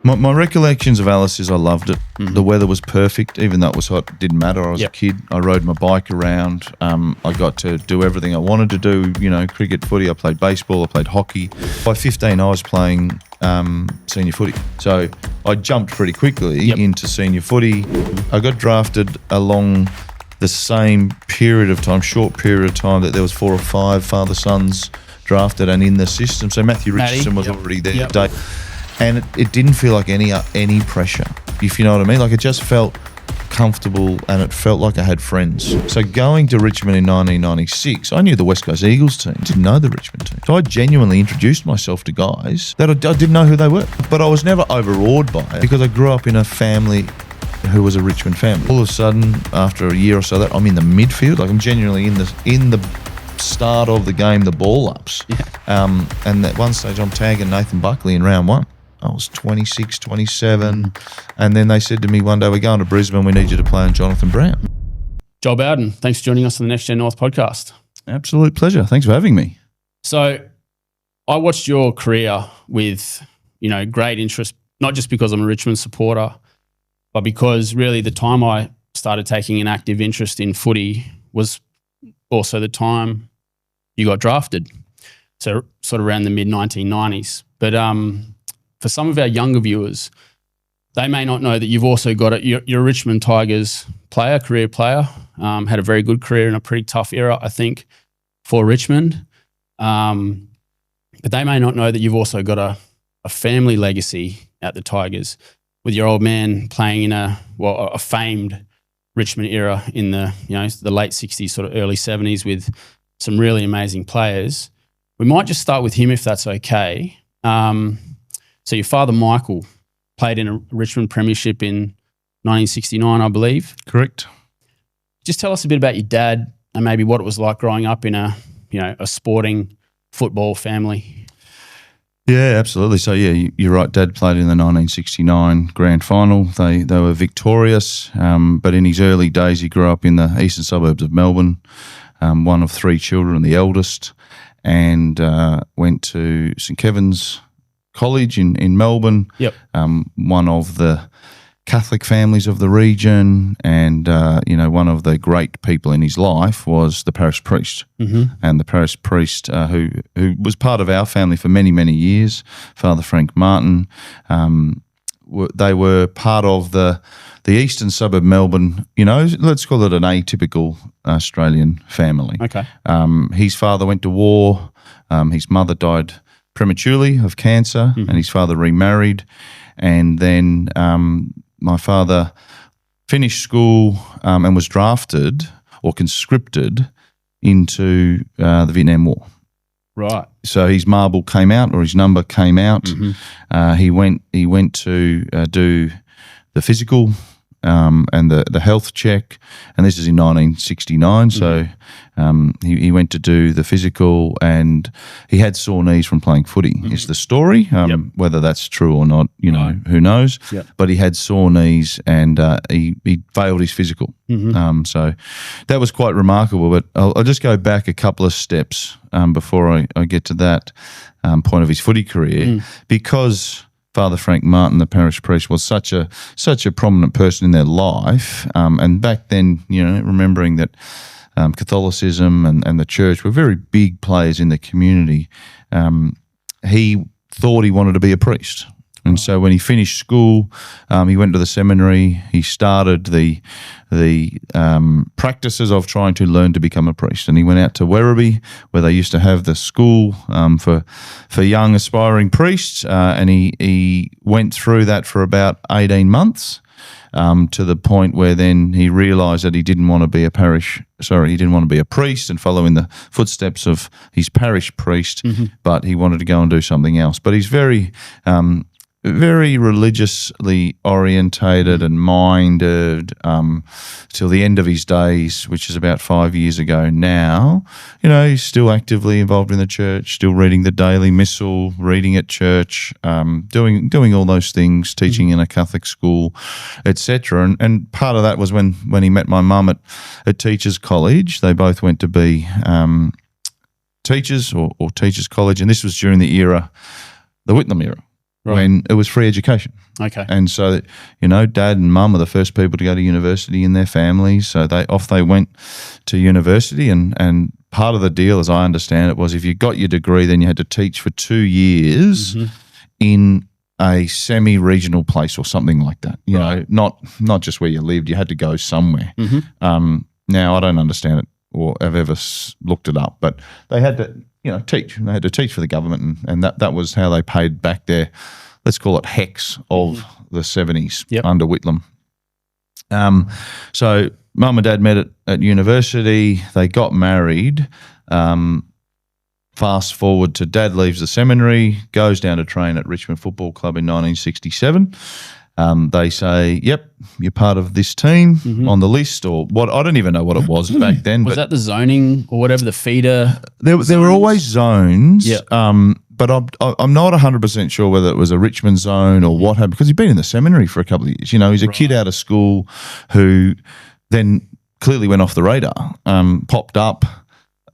My recollections of Alice is I loved it. The weather was perfect, even though it was hot. It didn't matter. I was a kid. I rode my bike around. I got to do everything I wanted to do. Cricket, footy. I played baseball. I played hockey. By 15, I was playing senior footy. So I jumped pretty quickly into senior footy. I got drafted along the same period of time, short period of time, that there was 4 or 5 father-sons drafted and in the system. So Matthew Richardson was already there. And it didn't feel like any pressure, if you know what I mean. Like, it just felt comfortable and it felt like I had friends. So going to Richmond in 1996, I knew the West Coast Eagles team, didn't know the Richmond team. So I genuinely introduced myself to guys that I didn't know who they were. But I was never overawed by it because I grew up in a family who was a Richmond family. All of a sudden, after a year or so, that I'm in the midfield. Like, I'm genuinely in the start of the game, the ball ups. And at one stage, I'm tagging Nathan Buckley in round 1. I was 26, 27. And then they said to me one day, we're going to Brisbane, we need you to play on Jonathan Brown. Joel Bowden, thanks for joining us on the NextGen North podcast. Absolute pleasure. Thanks for having me. So I watched your career with, great interest, not just because I'm a Richmond supporter, but because really the time I started taking an active interest in footy was also the time you got drafted. So sort of around the mid-1990s. But for some of our younger viewers, they may not know that you've also got you're a Richmond Tigers player, career player, had a very good career in a pretty tough era, I think, for Richmond. But they may not know that you've also got a family legacy at the Tigers, with your old man playing in a famed Richmond era in the late 60s, sort of early 70s, with some really amazing players. We might just start with him, if that's okay. So your father, Michael, played in a Richmond premiership in 1969, I believe. Correct. Just tell us a bit about your dad and maybe what it was like growing up in a sporting football family. Yeah, absolutely. So, you're right. Dad played in the 1969 grand final. They were victorious, but in his early days, he grew up in the eastern suburbs of Melbourne, one of 3 children, the eldest, and went to St Kevin's College in Melbourne, one of the Catholic families of the region, and one of the great people in his life was the parish priest, and the parish priest who was part of our family for many, many years, Father Frank Martin. They were part of the eastern suburb Melbourne, let's call it an atypical Australian family. Okay. His father went to war. His mother died prematurely of cancer, and his father remarried. And then my father finished school and was drafted or conscripted into the Vietnam War. Right. So his marble came out, or his number came out. He went to do the physical and the health check, and this is in 1969. So he went to do the physical, and he had sore knees from playing footy. Is the story? Whether that's true or not, who knows? But he had sore knees, and he failed his physical. So that was quite remarkable. But I'll just go back a couple of steps before I get to that point of his footy career, because Father Frank Martin, the parish priest, was such a prominent person in their life. And back then, remembering that Catholicism and the church were very big players in the community, he thought he wanted to be a priest. And so when he finished school, he went to the seminary. He started the practices of trying to learn to become a priest. And he went out to Werribee, where they used to have the school for young aspiring priests. And he went through that for about 18 months, to the point where then he realised that he didn't want to be a priest and follow in the footsteps of his parish priest, but he wanted to go and do something else. But he's very religiously orientated and minded till the end of his days, which is about 5 years ago now. He's still actively involved in the church, still reading the daily missal, reading at church, doing all those things, teaching in a Catholic school, etc. And part of that was when he met my mum at Teachers College. They both went to be teachers or Teachers College, and this was during the Whitlam era. when it was free education. Okay. And so, Dad and Mum are the first people to go to university in their families. So they went to university, and part of the deal, as I understand it, was if you got your degree, then you had to teach for 2 years in a semi-regional place or something like that. You know, not just where you lived. You had to go somewhere. Now, I don't understand it or have ever looked it up, but they had to, teach. They had to teach for the government, and that was how they paid back their, let's call it HECS of the 70s under Whitlam. So Mum and Dad met at university. They got married. Fast forward to Dad leaves the seminary, goes down to train at Richmond Football Club in 1967. They say, yep, you're part of this team on the list, or what? I don't even know what it was back then. Was that the zoning or whatever, the feeder? There were always zones, but I'm not 100% sure whether it was a Richmond zone or what happened, because he'd been in the seminary for a couple of years. He's a kid out of school who then clearly went off the radar, popped up,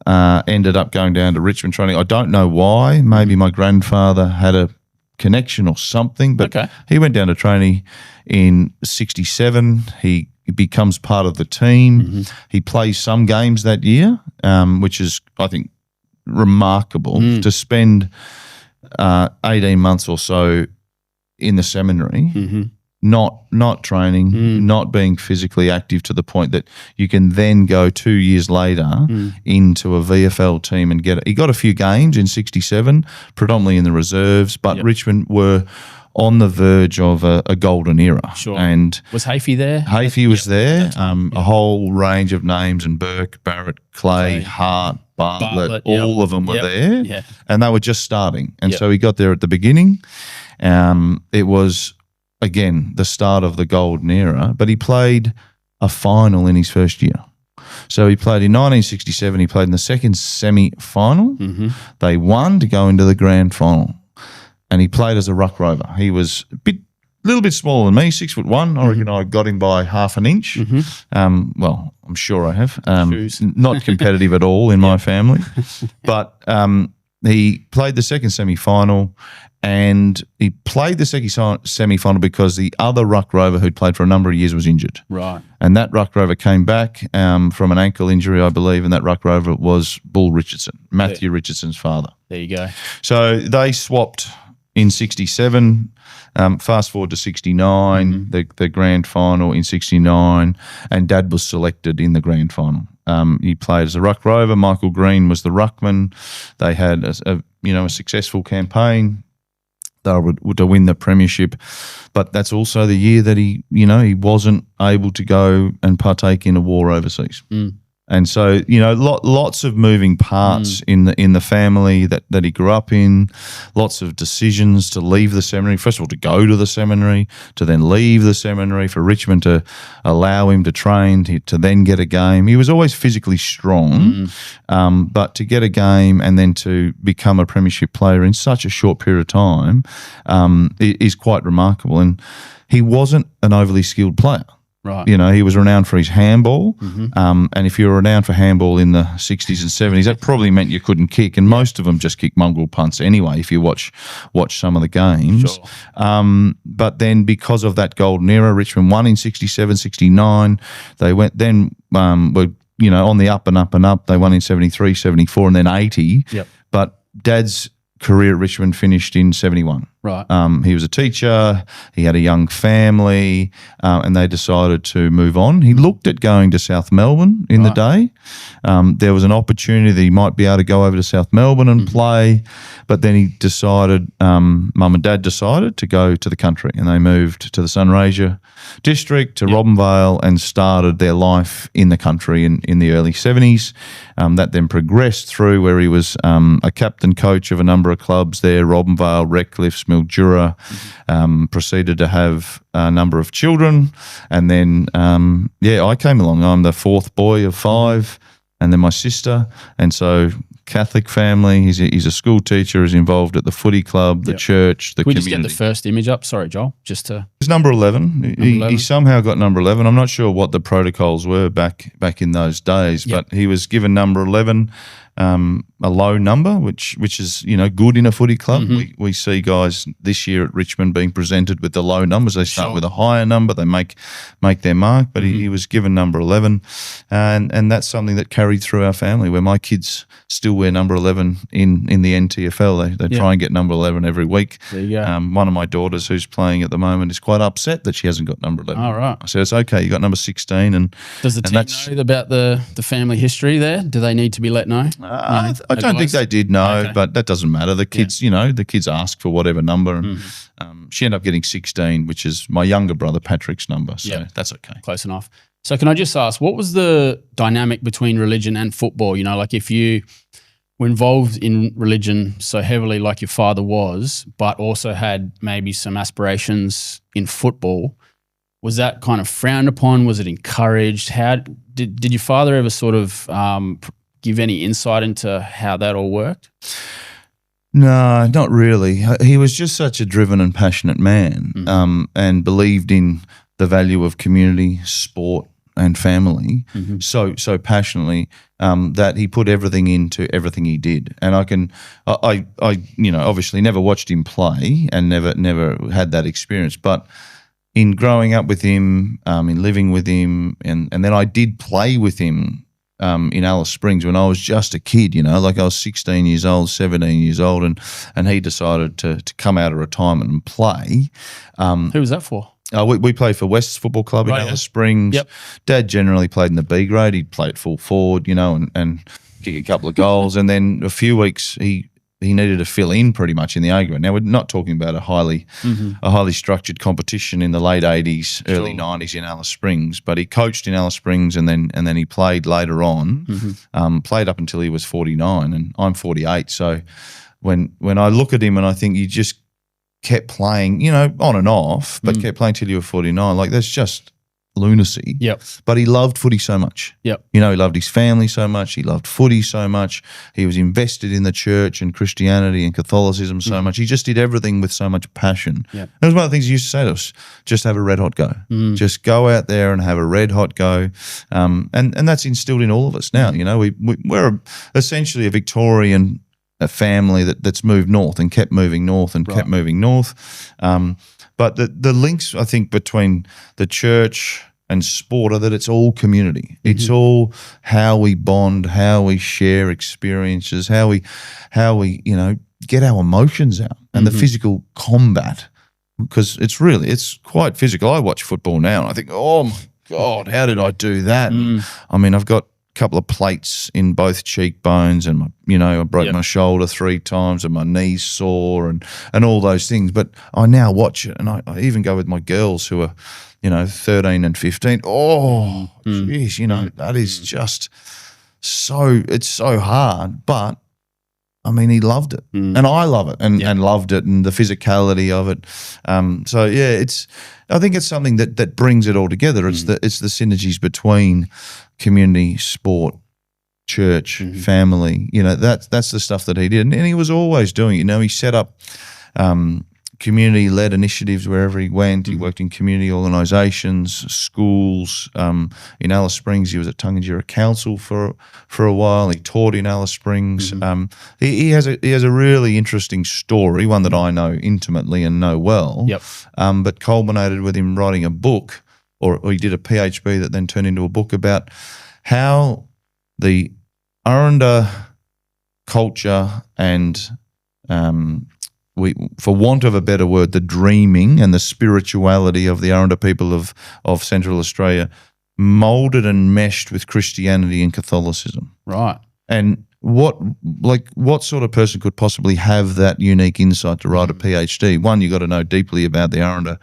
ended up going down to Richmond training. I don't know why. Maybe my grandfather had a connection or something, but he went down to training in 67. He becomes part of the team. He plays some games that year, which is, I think, remarkable to spend 18 months or so in the seminary, not training, not being physically active to the point that you can then go 2 years later into a VFL team and he got a few games in 67, predominantly in the reserves, but Richmond were on the verge of a golden era. Sure. And was Hafey there? Hafey was there. A whole range of names, and Burke, Barrett, Clay, Hart, Bartlett, all of them were there. Yeah. And they were just starting. And so he got there at the beginning. It was, again, the start of the golden era, but he played a final in his first year. So he played in 1967. He played in the second semi-final. They won to go into the grand final, and he played as a ruck rover. He was a little bit smaller than me, 6'1". I reckon I got him by half an inch. Well, I'm sure I have. Not competitive at all in my family, but he played the second semi-final. And he played the second semi-final because the other ruck rover who'd played for a number of years was injured. Right. And that ruck rover came back from an ankle injury, I believe, and that ruck rover was Bull Richardson, Matthew Richardson's father. There you go. So they swapped in 67. Fast forward to 69, the grand final in 69, and Dad was selected in the grand final. He played as a ruck rover. Michael Green was the ruckman. They had a successful campaign. They were to win the premiership, but that's also the year that he wasn't able to go and partake in a war overseas. And so, lots of moving parts in the family that he grew up in, lots of decisions to leave the seminary. First of all, to go to the seminary, to then leave the seminary, for Richmond to allow him to train, to then get a game. He was always physically strong, but to get a game and then to become a premiership player in such a short period of time is quite remarkable. And he wasn't an overly skilled player. Right. He was renowned for his handball. And if you were renowned for handball in the 60s and 70s, that probably meant you couldn't kick. And most of them just kicked mongrel punts anyway, if you watch some of the games. Sure. But then because of that golden era, Richmond won in 67, 69. They went then were on the up and up and up. They won in 73, 74, and then 80. Yep. But Dad's career at Richmond finished in 71. Right. He was a teacher. He had a young family, and they decided to move on. He looked at going to South Melbourne in the day. There was an opportunity that he might be able to go over to South Melbourne and play, but then he decided, Mum and Dad decided to go to the country, and they moved to the Sunraysia district, to Robbenvale, and started their life in the country in the early 70s. That then progressed through where he was a captain coach of a number of clubs there, Robbenvale, Redcliffe, Mildura, proceeded to have a number of children. And then, I came along. I'm the fourth boy of five, and then my sister. And so Catholic family, he's a school teacher, is involved at the footy club, the church, the community. We just get the first image up? Sorry, Joel, just to... It's number 11. He somehow got number 11. I'm not sure what the protocols were back in those days, but he was given number 11. a low number, which is good in a footy club. We see guys this year at Richmond being presented with the low numbers. They start with a higher number, they make their mark, but he was given number 11, and that's something that carried through our family, where my kids still wear number 11 in the NTFL. They try and get number 11 every week. There you go. One of my daughters who's playing at the moment is quite upset that she hasn't got number 11. All right. I said, it's okay, you got number 16. And does the team know about the family history there? Do they need to be let know? I don't think they did know, but that doesn't matter. The kids, the kids ask for whatever number. And she ended up getting 16, which is my younger brother Patrick's number. So that's okay. Close enough. So can I just ask, what was the dynamic between religion and football? Like if you were involved in religion so heavily like your father was, but also had maybe some aspirations in football, was that kind of frowned upon? Was it encouraged? How did your father ever sort of give any insight into how that all worked? No, not really. He was just such a driven and passionate man, and believed in the value of community, sport, and family so passionately that he put everything into everything he did. And I obviously never watched him play and never had that experience, but in growing up with him, in living with him, and then I did play with him in Alice Springs when I was just a kid, like I was 16 years old, 17 years old, and he decided to come out of retirement and play. Who was that for? We played for West's Football Club in Alice Springs. Yep. Dad generally played in the B grade. He'd play at full forward, and kick a couple of goals. And then a few weeks he needed to fill in pretty much in the A grade. Now, we're not talking about a highly structured competition in the late 80s, early 90s in Alice Springs, but he coached in Alice Springs and then he played later on, played up until he was 49, and I'm 48. So when I look at him and I think he just kept playing, on and off, but kept playing till you were 49, like that's just lunacy. Yep. But he loved footy so much. Yep. He loved his family so much. He loved footy so much. He was invested in the church and Christianity and Catholicism so much. He just did everything with so much passion. Yep. That was one of the things he used to say to us, just have a red hot go. Just go out there and have a red hot go. And that's instilled in all of us now. We're essentially a Victorian family that's moved north and kept moving north and kept moving north. But the links, I think, between the church and sport are that it's all community. It's all how we bond, how we share experiences, how we get our emotions out, and the physical combat, because it's quite physical. I watch football now and I think, oh my God, how did I do that? I mean, I've got couple of plates in both cheekbones, and I broke my shoulder 3 times, and my knees sore, and all those things. But I now watch it, and I even go with my girls who are 13 and 15. Oh, geez, that is just it's so hard. But I mean, he loved it, and I love it, and loved it, and the physicality of it. I think it's something that brings it all together. It's the synergies between community, sport, church, family. That's the stuff that he did, and he was always doing it. He set up community-led initiatives wherever he went. He worked in community organisations, schools. In Alice Springs, he was at Tungadjira Council for a while. He taught in Alice Springs. He has a really interesting story, one that I know intimately and know well. Yep. But culminated with him writing a book, or he did a PhD that then turned into a book about how the Aranda culture and for want of a better word, the dreaming and the spirituality of the Aranda people of Central Australia moulded and meshed with Christianity and Catholicism. Right. And what sort of person could possibly have that unique insight to write a PhD? One, you got to know deeply about the Aranda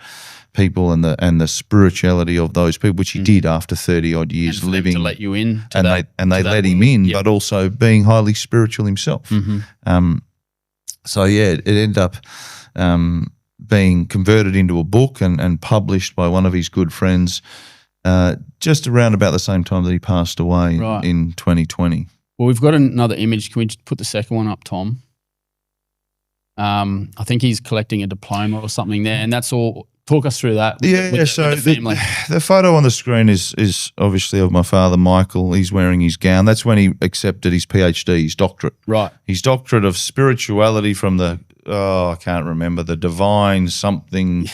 people and the spirituality of those people, which he did after 30 odd years living. To let you in, they let him in, but also being highly spiritual himself. So it ended up being converted into a book and published by one of his good friends just around about the same time that he passed away in 2020. Well, we've got another image. Can we just put the second one up, Tom? I think he's collecting a diploma or something there, and that's all talk us through that. So the family. The photo on the screen is obviously of my father, Michael. He's wearing his gown. That's when he accepted his PhD, his doctorate. Right. His doctorate of spirituality from the, I can't remember, the Divine something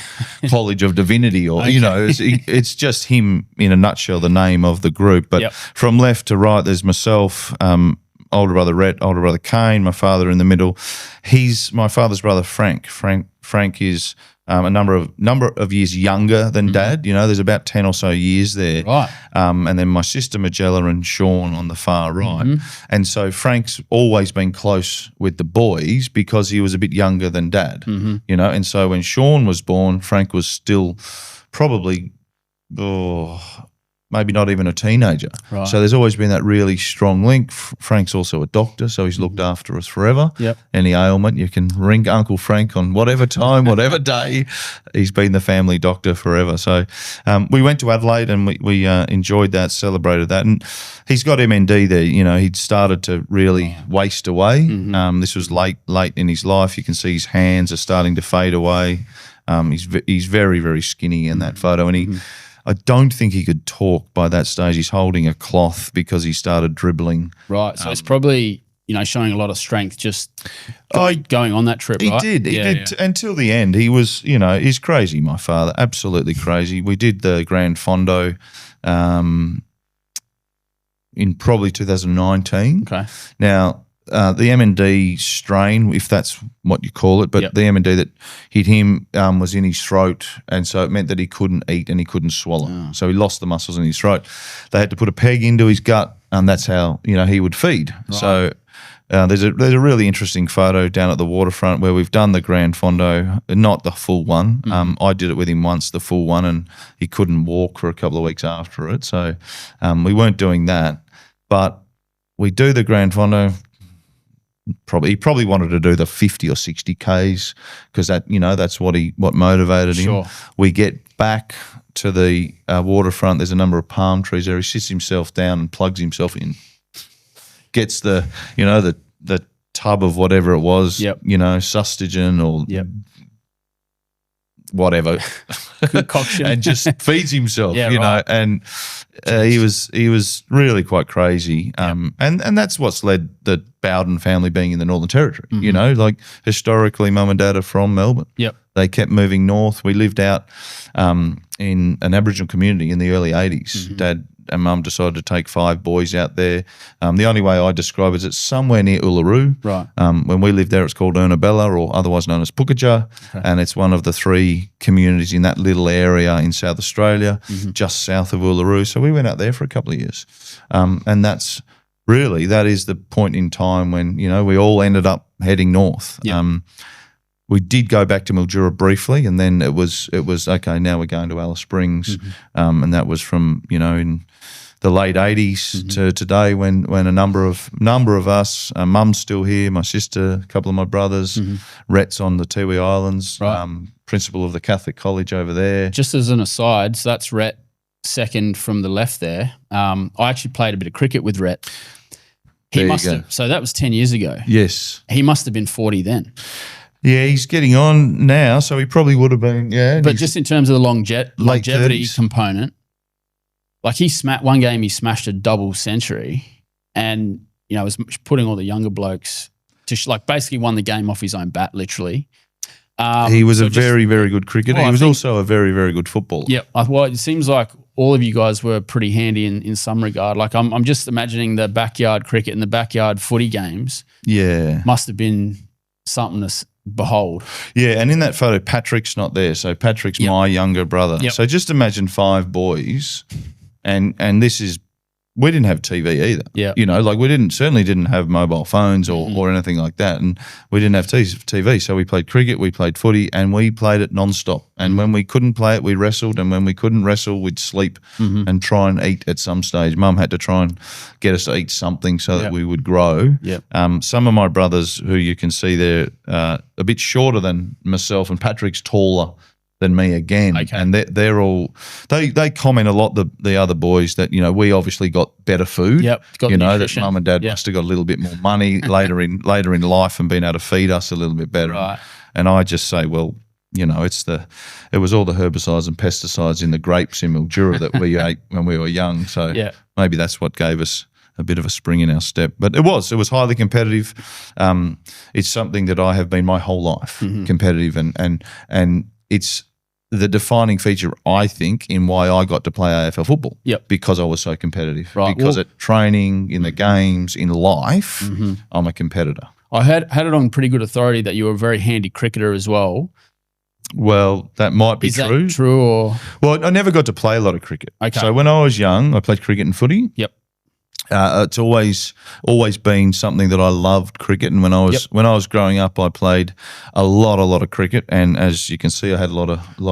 College of Divinity, or, it's just him in a nutshell, the name of the group. But from left to right, there's myself, older brother Rhett, older brother Kane, my father in the middle. He's my father's brother Frank. Frank is a number of years younger than Dad. There's about 10 or so years there. Right. And then my sister Magella and Sean on the far right. And so Frank's always been close with the boys because he was a bit younger than Dad. And so when Sean was born, Frank was still probably maybe not even a teenager. Right. So there's always been that really strong link. Frank's also a doctor, so he's looked after us forever. Yep. Any ailment, you can ring Uncle Frank on whatever time, whatever day. He's been the family doctor forever. So we went to Adelaide and we enjoyed that, celebrated that. And he's got MND there. He'd started to really waste away. This was late in his life. You can see his hands are starting to fade away. He's very, very skinny in that photo. And I don't think he could talk by that stage. He's holding a cloth because he started dribbling. Right. So it's probably, showing a lot of strength just going on that trip, right? He did until the end. He was, he's crazy, my father, absolutely crazy. We did the Grand Fondo in probably 2019. Okay. Now, the MND strain, if that's what you call it, but the MND that hit him was in his throat, and so it meant that he couldn't eat and he couldn't swallow. Oh. So he lost the muscles in his throat. They had to put a peg into his gut, and that's how he would feed. Right. So there's a really interesting photo down at the waterfront where we've done the Grand Fondo, not the full one. I did it with him once, the full one, and he couldn't walk for a couple of weeks after it. So we weren't doing that, but we do the Grand Fondo. He probably wanted to do the 50 or 60 Ks because that's what motivated him. Sure. We get back to the waterfront. There's a number of palm trees there. He sits himself down and plugs himself in. Gets the the tub of whatever it was. Sustagen or whatever concoction, and just feeds himself. Right. And he was really quite crazy. And that's what's led the Bowden family being in the Northern Territory. Like historically, Mum and Dad are from Melbourne. Yep. They kept moving north. We lived out in an Aboriginal community in the early 80s. Dad and Mum decided to take 5 boys out there. The only way I describe it is it's somewhere near Uluru. Right. When we lived there, it's called Ernabella, or otherwise known as Pukaja, and it's one of the 3 communities in that little area in South Australia, just south of Uluru. So we went out there for a couple of years, and that is the point in time when we all ended up heading north. Yep. We did go back to Mildura briefly, and then it was okay. Now we're going to Alice Springs, and that was from in the late 80s to today, when a number of us, Mum's still here, my sister, a couple of my brothers, Rhett's on the Tiwi Islands, principal of the Catholic College over there. Just as an aside, so that's Rhett second from the left there. I actually played a bit of cricket with Rhett. So that was 10 years ago. Yes. He must have been 40 then. Yeah, he's getting on now, so he probably would have been, But just in terms of the longevity component, like one game he smashed a double century and, was putting all the younger blokes to basically won the game off his own bat, literally. He was a very, very good cricketer. He was also a very, very good footballer. Yeah. Well, it seems like all of you guys were pretty handy in some regard. Like I'm just imagining the backyard cricket and the backyard footy games. Yeah. Must have been something to behold. Yeah, and in that photo, Patrick's not there. So Patrick's my younger brother. Yep. So just imagine 5 boys, and this is, we didn't have TV either. Yeah. We certainly didn't have mobile phones or anything like that, and we didn't have TV. So we played cricket, we played footy, and we played it nonstop. And when we couldn't play it, we wrestled, and when we couldn't wrestle, we'd sleep and try and eat at some stage. Mum had to try and get us to eat something so that we would grow. Yep. Some of my brothers, who you can see there, a bit shorter than myself, and Patrick's taller than me again. Okay. And they're all, they comment a lot, the other boys, that, we obviously got better food. Yep. That Mum and Dad must have got a little bit more money later in life and been able to feed us a little bit better. Right. And I just say, well, you know, it was all the herbicides and pesticides in the grapes in Mildura that we ate when we were young. So maybe that's what gave us a bit of a spring in our step. But it was highly competitive. It's something that I have been my whole life, competitive, and it's the defining feature, I think, in why I got to play AFL football. Because I was so competitive. Right. Because at training, in the games, in life, I'm a competitor. I had it on pretty good authority that you were a very handy cricketer as well. Well, that might be true. Is that true? Or? Well, I never got to play a lot of cricket. Okay. So when I was young, I played cricket and footy. It's always been something that I loved, cricket. And when I was growing up, I played a lot of cricket. And as you can see, I had a lot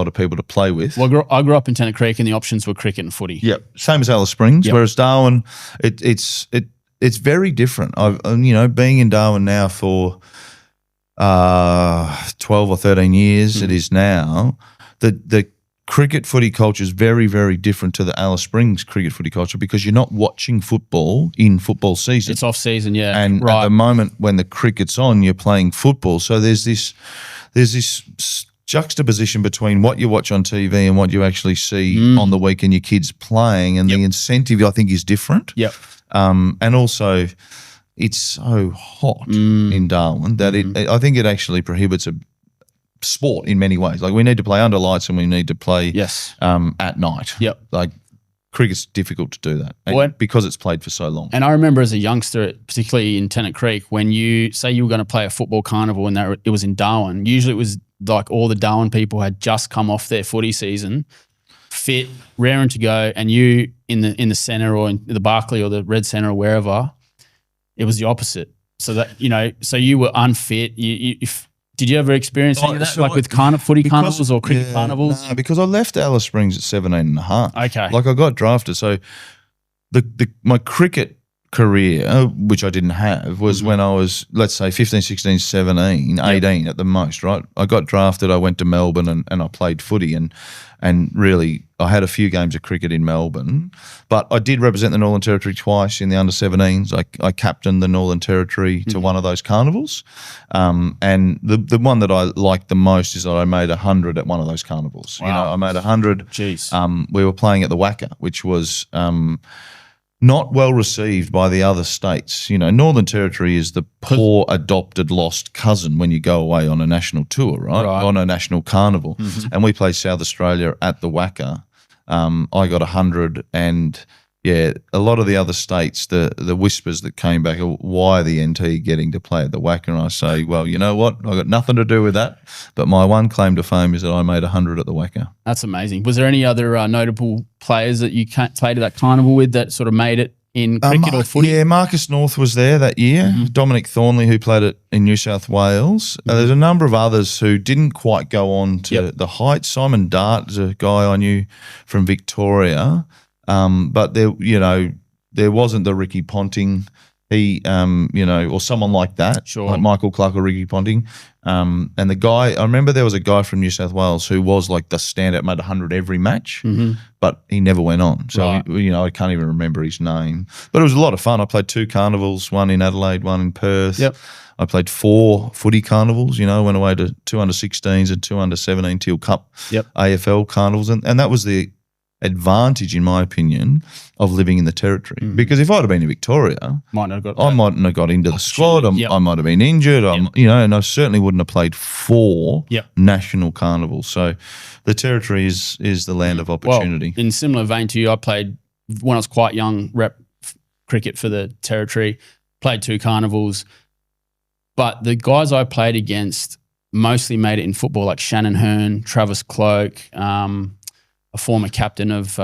of people to play with. Well, I grew up in Tennant Creek, and the options were cricket and footy. Same as Alice Springs. Whereas Darwin, it's very different. Being in Darwin now for 12 or 13 years, it is now. The cricket footy culture is very, very different to the Alice Springs cricket footy culture because you're not watching football in football season. It's off season, And at the moment when the cricket's on, you're playing football. So there's this juxtaposition between what you watch on TV and what you actually see on the weekend, your kids playing, and the incentive, I think, is different. And also it's so hot in Darwin that I think it actually prohibits a sport in many ways. Like we need to play under lights and we need to play at night. Like cricket's difficult to do that because it's played for so long. And I remember as a youngster, particularly in Tennant Creek, when you say you were going to play a football carnival and it was in Darwin, usually it was like all the Darwin people had just come off their footy season, fit, raring to go, and you in the centre or in the Barclay or the Red Centre or wherever, it was the opposite. So that, so you were unfit. Did you ever experience any of that, so like with footy carnivals or cricket carnivals? No, because I left Alice Springs at 17 and a half. Okay. Like I got drafted. So my cricket career, which I didn't have, was when I was, let's say, 15, 16, 17, 18 at the most, right? I got drafted, I went to Melbourne and I played footy and really I had a few games of cricket in Melbourne, but I did represent the Northern Territory twice in the under-17s. I captained the Northern Territory to one of those carnivals. And the one that I liked the most is that I made 100 at one of those carnivals. Wow. I made 100. Jeez. We were playing at the Wacker, which was not well received by the other states. Northern Territory is the poor adopted lost cousin when you go away on a national tour, right? On a national carnival. And we played South Australia at the Wacker. I got 100 and a lot of the other states, the whispers that came back, why are the NT getting to play at the Wacker? And I say, well, you know what? I got nothing to do with that. But my one claim to fame is that I made 100 at the Wacker. That's amazing. Was there any other notable players that you played at that carnival with that sort of made it in cricket or footy? Yeah, Marcus North was there that year. Dominic Thornley, who played in New South Wales. There's a number of others who didn't quite go on to the heights. Simon Dart is a guy I knew from Victoria. But there wasn't the Ricky Ponting, or someone like that, like Michael Clark or Ricky Ponting. And the guy, I remember there was a guy from New South Wales who was like the standout, made 100 every match, but he never went on. So, I can't even remember his name. But it was a lot of fun. I played 2 carnivals, one in Adelaide, one in Perth. I played 4 footy carnivals, went away to 2 under-16s and 2 under-17 Teal Cup AFL carnivals. And that was the advantage, in my opinion, of living in the Territory. Because if I'd have been in Victoria, I mightn't have got into the squad. I might have been injured, and I certainly wouldn't have played 4 national carnivals. So the Territory is the land of opportunity. Well, in similar vein to you, I played, when I was quite young, rep cricket for the Territory, played 2 carnivals. But the guys I played against mostly made it in football, like Shannon Hearn, Travis Cloak, a former captain of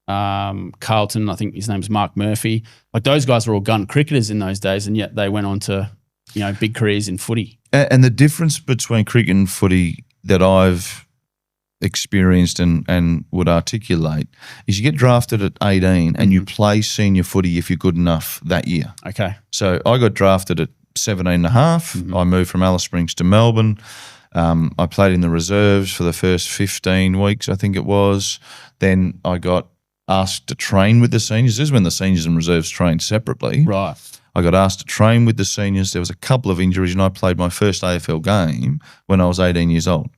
Carlton, I think his name's Mark Murphy. Like those guys were all gun cricketers in those days, and yet they went on to, big careers in footy. And the difference between cricket and footy that I've experienced and would articulate is you get drafted at 18 and you play senior footy if you're good enough that year. Okay. So I got drafted at 17 and a half. I moved from Alice Springs to Melbourne. I played in the reserves for the first 15 weeks, I think it was. Then I got asked to train with the seniors. This is when the seniors and reserves trained separately. Right. I got asked to train with the seniors. There was a couple of injuries, and I played my first AFL game when I was 18 years old.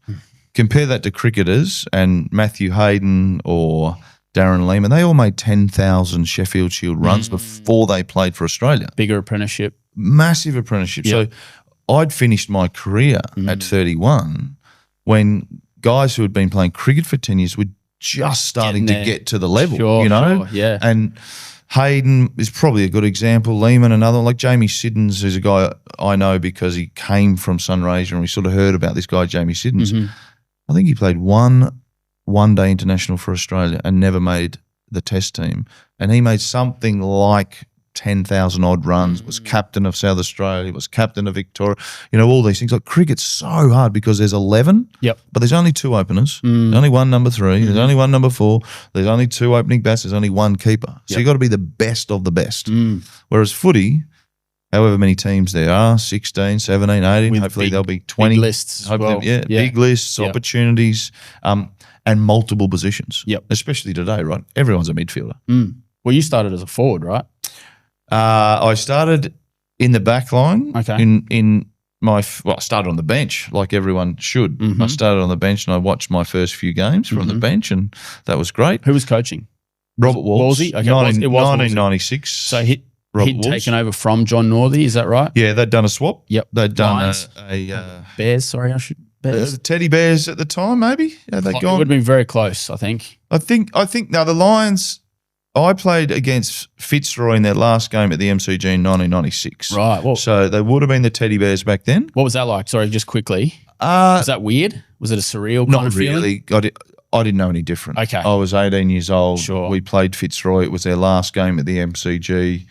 Compare that to cricketers and Matthew Hayden or Darren Lehman. They all made 10,000 Sheffield Shield runs before they played for Australia. Bigger apprenticeship. Massive apprenticeship. Yep. So I'd finished my career at 31 when guys who had been playing cricket for 10 years were just starting to get to the level, Sure, yeah. And Hayden is probably a good example. Lehman, another, like Jamie Siddons, who's a guy I know because he came from Sunraysia, and we sort of heard about this guy, Jamie Siddons. I think he played one-day international for Australia and never made the test team. And he made something like 10,000 odd runs, was captain of South Australia, was captain of Victoria, all these things. Like cricket's so hard because there's 11, but there's only 2 openers. There's only one number 3, there's only one number 4, there's only 2 opening bats, there's only one keeper. So you've got to be the best of the best. Whereas footy, however many teams there are, 16, 17, 18, with hopefully there'll be 20. Big lists as well. Big lists, opportunities, and multiple positions, especially today, right? Everyone's a midfielder. Well, you started as a forward, right? I started in the back line. Okay. I started on the bench like everyone should. I started on the bench and I watched my first few games from the bench, and that was great. Who was coaching? Robert Wolsey. Okay, 1996. So he'd taken over from John Northey, is that right? Yeah, they'd done a swap. Yep. They'd done Bears, sorry, Bears. Teddy Bears at the time, maybe. Yeah, they'd gone. It would have been very close, I think. I think now the Lions, I played against Fitzroy in their last game at the MCG in 1996. Right. Well, so they would have been the Teddy Bears back then. What was that like? Sorry, just quickly. Was that weird? Was it a surreal kind of feeling? Not really. I didn't know any different. Okay. I was 18 years old. Sure. We played Fitzroy. It was their last game at the MCG.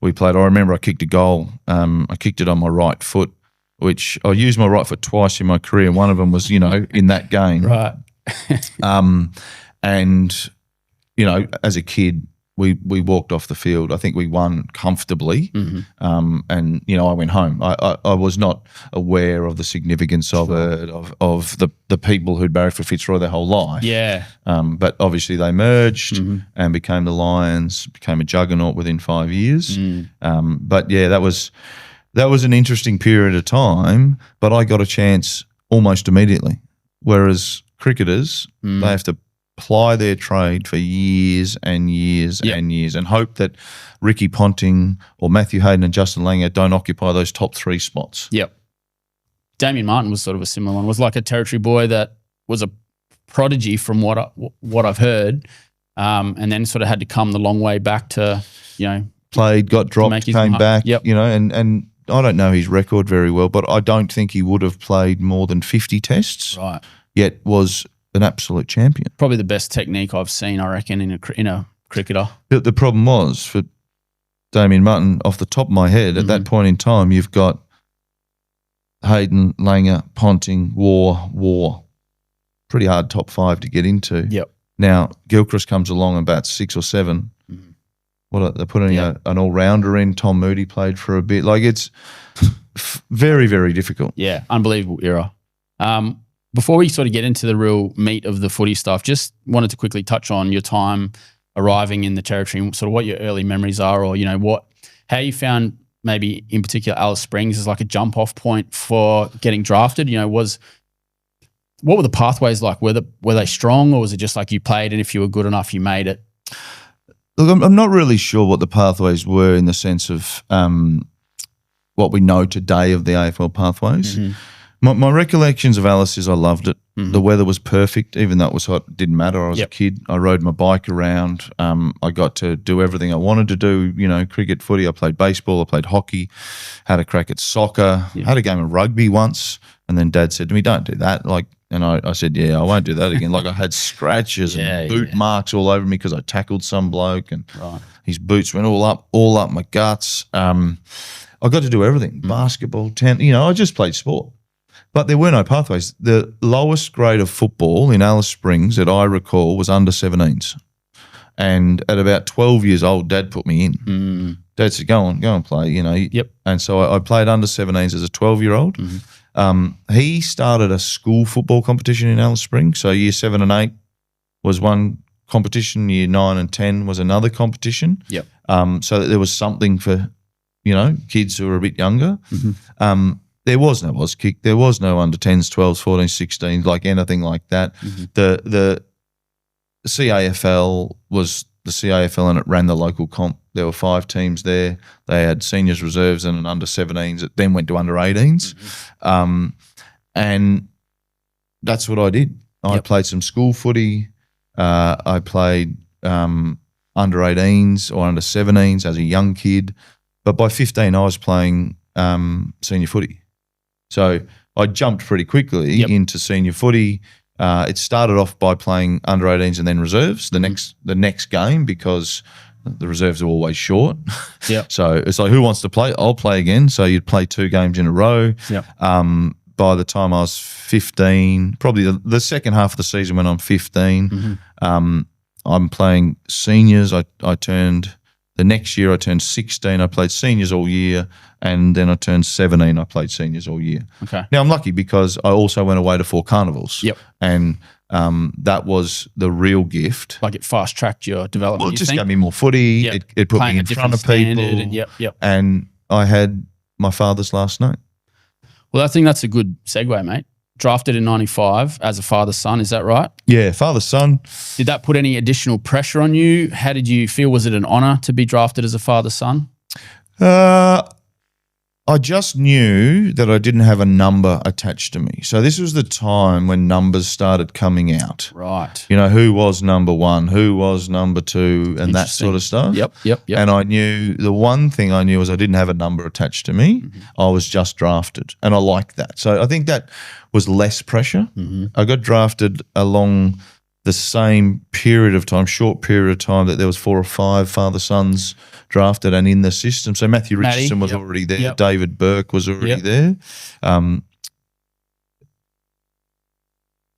I remember I kicked a goal. I kicked it on my right foot, which I used my right foot twice in my career. One of them was, in that game. Right. And, as a kid, we walked off the field. I think we won comfortably. And, I went home. I was not aware of the significance of it, of the people who'd barracked for Fitzroy their whole life. Yeah. But obviously they merged and became the Lions, became a juggernaut within 5 years. But yeah, that was an interesting period of time, but I got a chance almost immediately. Whereas cricketers, they have to ply their trade for years and years and years and hope that Ricky Ponting or Matthew Hayden and Justin Langer don't occupy those top 3 spots. Yep. Damien Martin was sort of a similar one. Was like a territory boy that was a prodigy from what I've heard, and then sort of had to come the long way back to, played, got dropped, came back, Yep. And I don't know his record very well, but I don't think he would have played more than 50 tests. Right. Yet was an absolute champion. Probably the best technique I've seen, I reckon, in a cricketer. The problem was for Damien Martin, off the top of my head, at that point in time, you've got Hayden, Langer, Ponting, War. Pretty hard top 5 to get into. Yep. Now, Gilchrist comes along and bats 6 or 7. They're putting an all-rounder in. Tom Moody played for a bit. Like, it's very, very difficult. Yeah, unbelievable era. Before we sort of get into the real meat of the footy stuff, just wanted to quickly touch on your time arriving in the territory and sort of what your early memories are, or, how you found maybe in particular Alice Springs as like a jump off point for getting drafted. What were the pathways like? Were they strong, or was it just like you played and if you were good enough, you made it? Look, I'm not really sure what the pathways were in the sense of what we know today of the AFL pathways. My recollections of Alice is I loved it. The weather was perfect, even though it was hot. It didn't matter. I was a kid. I rode my bike around. I got to do everything I wanted to do, cricket, footy. I played baseball. I played hockey, had a crack at soccer, had a game of rugby once. And then Dad said to me, don't do that. And I said, yeah, I won't do that again. I had scratches and boot marks all over me because I tackled some bloke and his boots went all up my guts. I got to do everything, basketball, tennis, I just played sport. But there were no pathways. The lowest grade of football in Alice Springs that I recall was under 17s. And at about 12 years old, Dad put me in. Dad said, go and play, Yep. And so I played under 17s as a 12-year-old. He started a school football competition in Alice Springs. So year 7 and 8 was one competition. Year 9 and 10 was another competition. Yep. So that there was something for kids who were a bit younger. There was no Auskick. There was no under 10s, 12s, 14s, 16s, like anything like that. The CAFL was the CAFL, and it ran the local comp. There were 5 teams there. They had seniors, reserves, and an under 17s. It then went to under 18s. And that's what I did. I played some school footy. I played under 18s or under 17s as a young kid. But by 15, I was playing senior footy. So I jumped pretty quickly into senior footy. It started off by playing under 18s and then reserves the next game, because the reserves are always short. So it's like, who wants to play? I'll play again. So you'd play 2 games in a row. By the time I was 15, probably the second half of the season when I'm 15, I'm playing seniors. The next year I turned 16. I played seniors all year, and then I turned 17. I played seniors all year. Now I'm lucky because I also went away to 4 carnivals. And that was the real gift. Like, it fast tracked your development. Well, it just gave me more footy. It put me in front of people. And I had my father's last name. Well, I think that's a good segue, mate. Drafted in 95 as a father-son, is that right? Yeah, father-son. Did that put any additional pressure on you? How did you feel? Was it an honour to be drafted as a father-son? I just knew that I didn't have a number attached to me. So this was the time when numbers started coming out. Right. Who was number 1, who was number 2, and that sort of stuff. Yep. And I knew, the one thing I knew was I didn't have a number attached to me. I was just drafted, and I liked that. So I think that was less pressure. I got drafted along the same period of time, short period of time, that there was 4 or 5 father-sons drafted and in the system. So Matthew Richardson was already there. David Burke was already there.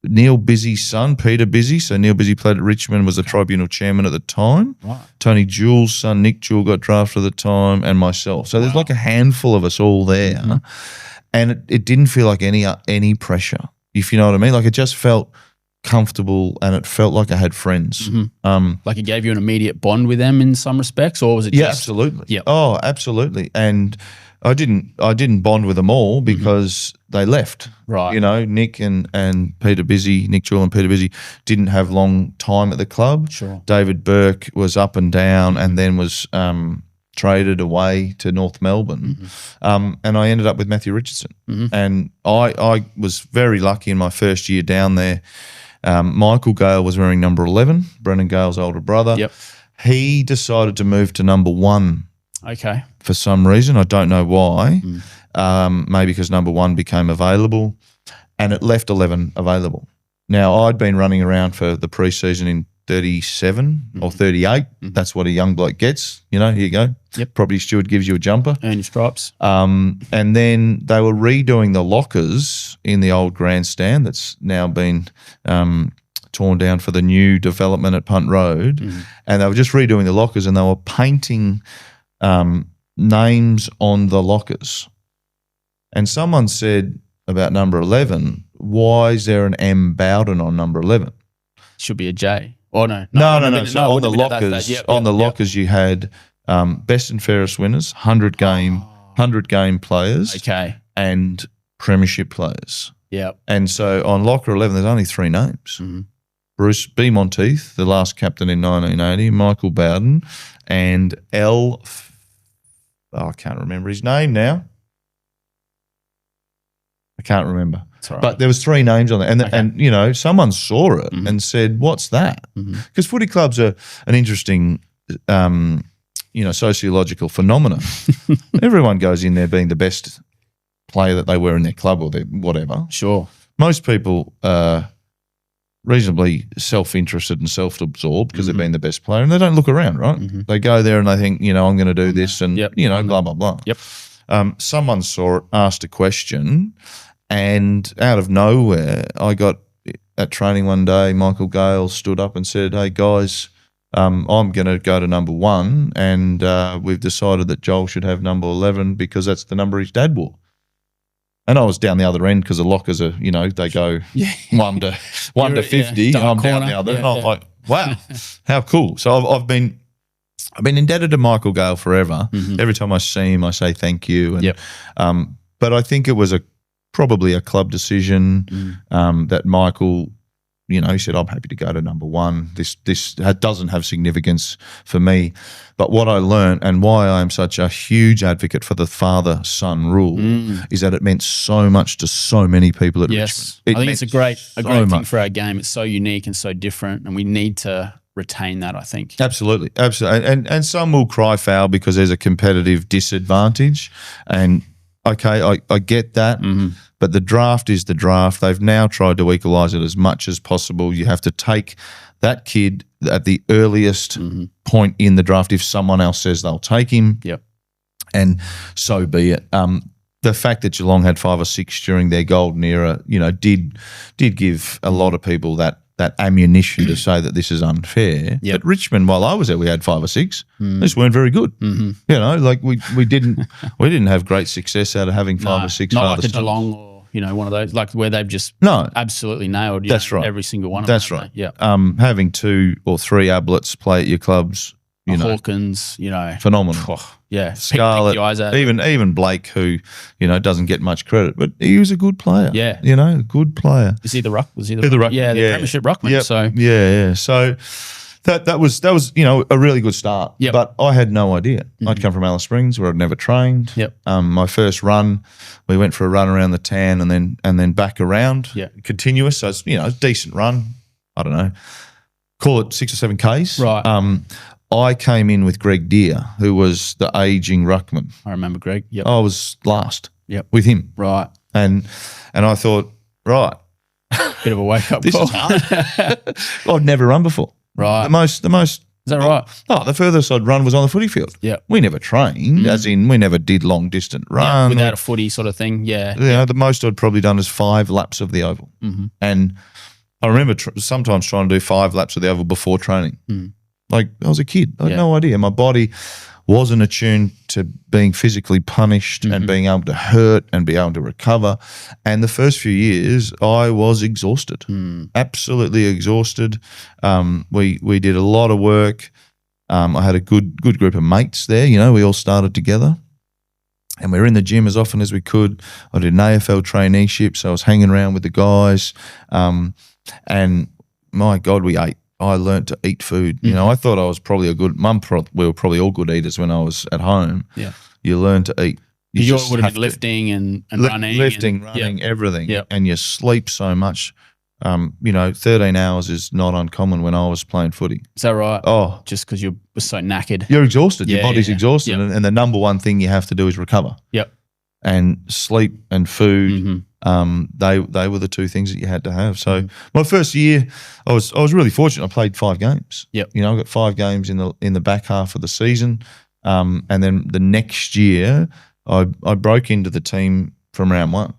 Neil Bizzy's son, Peter Bizzy. So Neil Bizzy played at Richmond, was the tribunal chairman at the time. Tony Jewell's son, Nick Jewell, got drafted at the time, and myself. So there's like a handful of us all there. And it didn't feel like any pressure, if you know what I mean. Like, it just felt comfortable, and it felt like I had friends. Like, it gave you an immediate bond with them in some respects, or was it just... absolutely. Oh, absolutely. And I didn't bond with them all because they left. Right. Nick and Peter Bizzy, Nick Jewell and Peter Bizzy didn't have long time at the club. Sure. David Burke was up and down, and then was traded away to North Melbourne. And I ended up with Matthew Richardson. And I was very lucky in my first year down there. Michael Gale was wearing number 11, Brendan Gale's older brother. He decided to move to number 1. For some reason. I don't know why. Maybe because number 1 became available, and it left 11 available. Now, I'd been running around for the preseason in 37 or 38. That's what a young bloke gets. Here you go. Property steward gives you a jumper. Earn your stripes. And then they were redoing the lockers in the old grandstand that's now been torn down for the new development at Punt Road. And they were just redoing the lockers, and they were painting names on the lockers. And someone said about number 11, why is there an M. Bowden on number 11? Should be a J. Oh, no. So on the lockers, you had best and fairest winners, 100 game players, and premiership players. And so on locker 11, there's only 3 names. Bruce B. Monteith, the last captain in 1980, Michael Bowden, and I can't remember his name now. I can't remember. Right. But there was 3 names on there. And someone saw it and said, what's that? Because footy clubs are an interesting, sociological phenomenon. Everyone goes in there being the best player that they were in their club or their whatever. Sure. Most people are reasonably self-interested and self-absorbed because they've been the best player, and they don't look around, right? They go there and they think, I'm going to do this and, blah, blah, blah. Someone saw it, asked a question, and out of nowhere, I got at training one day, Michael Gale stood up and said, hey, guys, I'm going to go to number 1, and we've decided that Joel should have number 11 because that's the number his dad wore. And I was down the other end because the lockers are, they go 1 to 50, and I'm down the other. And I was like, wow, how cool. So I've been I've been indebted to Michael Gale forever. Mm-hmm. Every time I see him, I say thank you. And, Yep. But I think it was probably a club decision that Michael, you know, he said, I'm happy to go to number one. This doesn't have significance for me. But what I learned and why I am such a huge advocate for the father-son rule is that it meant so much to so many people at Richmond. I think it's a great thing much for our game. It's so unique and so different, and we need to retain that, I think. Absolutely. And some will cry foul because there's a competitive disadvantage. And okay, I get that. But the draft is the draft. They've now tried to equalise it as much as possible. You have to take that kid at the earliest point in the draft if someone else says they'll take him. Yep. And so be it. The fact that Geelong had 5 or 6 during their golden era, you know, did give a lot of people that ammunition to say that this is unfair. Yep. But Richmond, while I was there, we had 5 or 6. They just weren't very good. You know, like we didn't have great success out of having 5 or 6. Not like a Geelong or, you know, one of those, like where they've just absolutely nailed every single one of them. That's right. Yeah. Having 2 or 3 Ablets play at your clubs, you know, Hawkins, you know. Phenomenal. Yeah. Scarlett, pick the eyes out. even Blake, who, you know, doesn't get much credit, but he was a good player. Yeah. You know, a good player. Is he the ruck? Was he the ruck? Yeah, the premiership ruckman. Yep. So yeah. So that was you know, a really good start. Yep. But I had no idea. I'd come from Alice Springs where I'd never trained. Yep. My first run, we went for a run around the tan and then back around. Yeah. Continuous. So it's, you know, a decent run. I don't know. Call it 6 or 7 Ks. Right. I came in with Greg Deere, who was the ageing ruckman. I remember Greg. Yep. I was last. Yep. With him. Right. And I thought, right. Bit of a wake up This call. is hard. I'd never run before. Right. The most. Is that right? Oh, the furthest I'd run was on the footy field. Yeah. We never trained, as in we never did long distance run. Without a footy sort of thing. Yeah. You know, the most I'd probably done is 5 laps of the oval. And I remember sometimes trying to do 5 laps of the oval before training. Like, I was a kid. I had no idea. My body wasn't attuned to being physically punished and being able to hurt and be able to recover. And the first few years, I was exhausted, absolutely exhausted. We did a lot of work. I had a good group of mates there. You know, we all started together. And we were in the gym as often as we could. I did an AFL traineeship, so I was hanging around with the guys. And my God, we ate. I learnt to eat food. You know, I thought I was probably a good mum. We were probably all good eaters when I was at home. Yeah. You learn to eat. You would have been lifting and running. Running, everything. Yep. And you sleep so much. You know, 13 hours is not uncommon when I was playing footy. Is that right? Oh. Just because you were so knackered. You're exhausted. Your body's exhausted. Yep. And the number one thing you have to do is recover. Yep. And sleep and food. They were the 2 things that you had to have. So my first year, I was really fortunate. I played 5 games. Yep. You know, I got 5 games in the back half of the season, and then the next year, I broke into the team from round 1.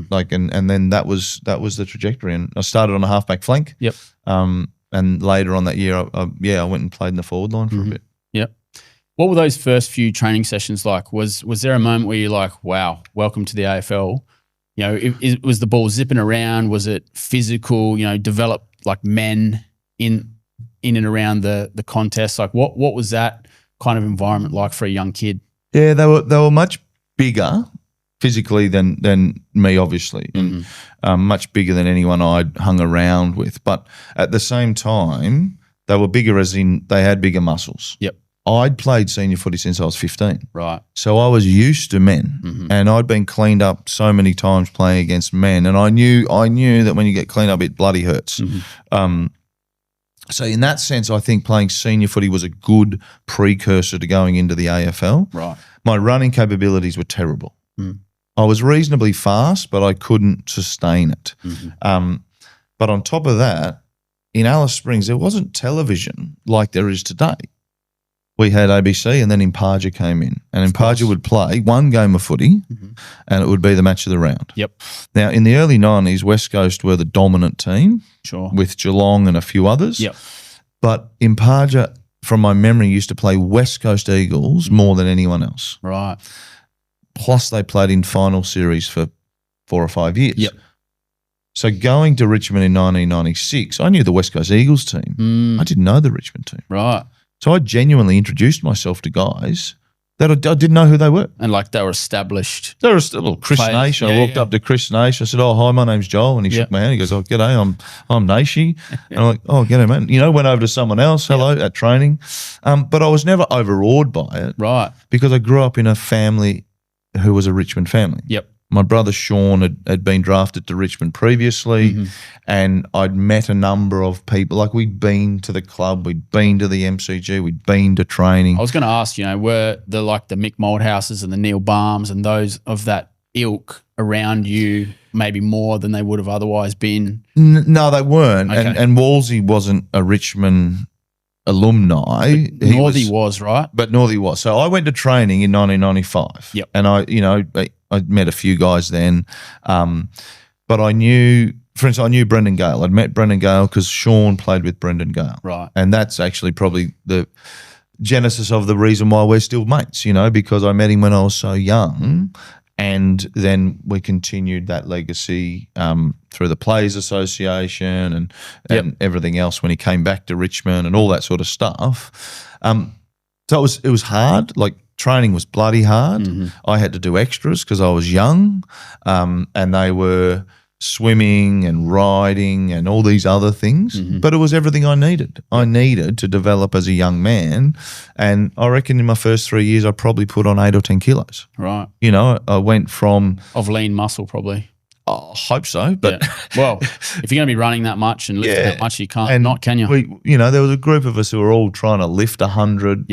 Like, and then that was the trajectory. And I started on a halfback flank. Yep. And later on that year, I went and played in the forward line for a bit. Yep. What were those first few training sessions like? Was there a moment where you're like, wow, welcome to the AFL? You know, was the ball zipping around? Was it physical? You know, develop like men in and around the contest? Like, what was that kind of environment like for a young kid? Yeah, they were much bigger physically than me, obviously, and much bigger than anyone I'd hung around with. But at the same time, they were bigger as in they had bigger muscles. Yep. I'd played senior footy since I was 15. Right. So I was used to men, and I'd been cleaned up so many times playing against men, and I knew that when you get cleaned up, it bloody hurts. So in that sense, I think playing senior footy was a good precursor to going into the AFL. Right. My running capabilities were terrible. I was reasonably fast, but I couldn't sustain it. But on top of that, in Alice Springs, there wasn't television like there is today. We had ABC, and then Imparja came in, and Imparja would play 1 game of footy, and it would be the match of the round. Yep. Now, in the early 90s, West Coast were the dominant team, Sure. with Geelong and a few others. Yep. But Imparja, from my memory, used to play West Coast Eagles more than anyone else. Right. Plus, they played in final series for 4 or 5 years. Yep. So going to Richmond in 1996, I knew the West Coast Eagles team. I didn't know the Richmond team. Right. So I genuinely introduced myself to guys that I didn't know who they were. And like they were established. They were still Chris players. Naish. I walked up to Chris Naish. I said, "Oh, hi, my name's Joel." And he shook my hand. He goes, "Oh, g'day, I'm Naishi." And I'm like, "Oh, g'day, man." You know, went over to someone else, hello, at training. But I was never overawed by it. Right. Because I grew up in a family who was a Richmond family. Yep. My brother Sean had been drafted to Richmond previously, and I'd met a number of people. Like, we'd been to the club, we'd been to the MCG, we'd been to training. I was going to ask, were the Mick Moldhouses and the Neil Balms and those of that ilk around you maybe more than they would have otherwise been? No, they weren't. Okay. And Wolsey wasn't a Richmond alumni. Northey was, right? But Northey was. So I went to training in 1995. Yep. And I met a few guys then. But I knew, for instance, I knew Brendan Gale. I'd met Brendan Gale because Sean played with Brendan Gale. Right. And that's actually probably the genesis of the reason why we're still mates, because I met him when I was so young. And then we continued that legacy through the Players Association and everything else when he came back to Richmond and all that sort of stuff. So it was hard. Like, training was bloody hard. I had to do extras because I was young, and they were swimming and riding and all these other things. But it was everything I needed. I needed to develop as a young man, and I reckon in my first 3 years I probably put on 8 or 10 kilos. Right. I went from of lean muscle probably. I hope so, but well, if you're going to be running that much and lifting that much, you can't, can you? There was a group of us who were all trying to lift 100,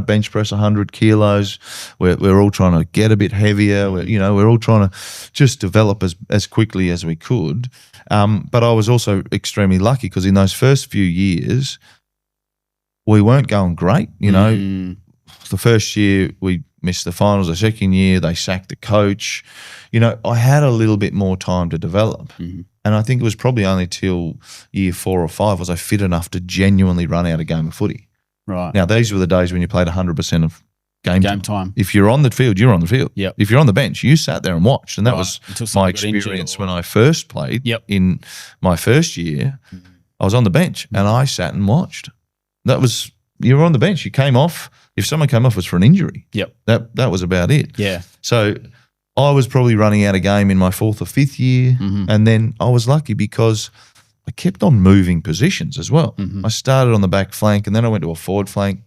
bench press 100 kilos. We're all trying to get a bit heavier. We're all trying to just develop as quickly as we could. But I was also extremely lucky because in those first few years, we weren't going great. The first year we missed the finals. The second year they sacked the coach. I had a little bit more time to develop. And I think it was probably only till year 4 or 5 was I fit enough to genuinely run out a game of footy. Right. Now, these were the days when you played 100% of game time. If you're on the field, you're on the field. Yep. If you're on the bench, you sat there and watched. And that was my experience when I first played. In my first year, I was on the bench and I sat and watched. You were on the bench. You came off. If someone came off, it was for an injury. That was about it. Yeah. So I was probably running out of game in my 4th or 5th year. And then I was lucky because I kept on moving positions as well. I started on the back flank and then I went to a forward flank.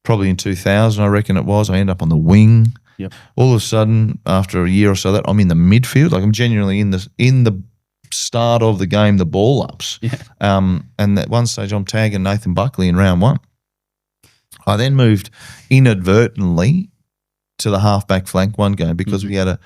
Probably in 2000, I reckon it was. I ended up on the wing. All of a sudden, after a year or so, that I'm in the midfield. Like, I'm genuinely in the start of the game, the ball ups. And at one stage, I'm tagging Nathan Buckley in round 1. I then moved inadvertently to the half-back flank one game because we had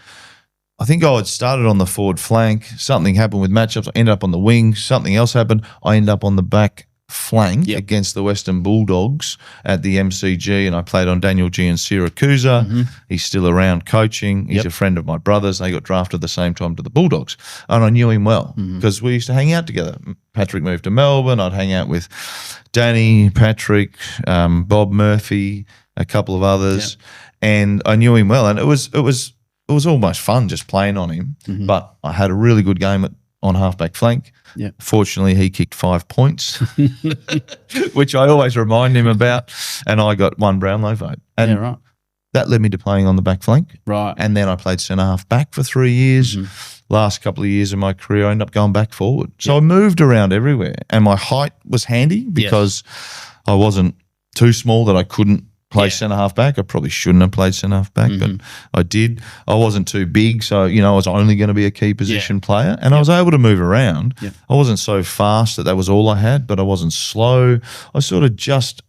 I think I had started on the forward flank. Something happened with matchups. I ended up on the wing. Something else happened. I ended up on the back flank against the Western Bulldogs at the MCG, and I played on Daniel G and Siracusa. He's still around coaching. He's a friend of my brother's. They got drafted at the same time to the Bulldogs, and I knew him well because we used to hang out together. Patrick moved to Melbourne. I'd hang out with Danny, Patrick, Bob Murphy, a couple of others, and I knew him well, and it was almost fun just playing on him. But I had a really good game on halfback flank. Fortunately, he kicked 5 points, which I always remind him about, and I got 1 Brownlow vote. And that led me to playing on the back flank. Right. And then I played centre half back for 3 years. Last couple of years of my career, I ended up going back forward. So I moved around everywhere, and my height was handy because I wasn't too small that I couldn't play centre half back. I probably shouldn't have played centre half back, but I did. I wasn't too big, so I was only going to be a key position player, and I was able to move around. I wasn't so fast that was all I had, but I wasn't slow. I sort of just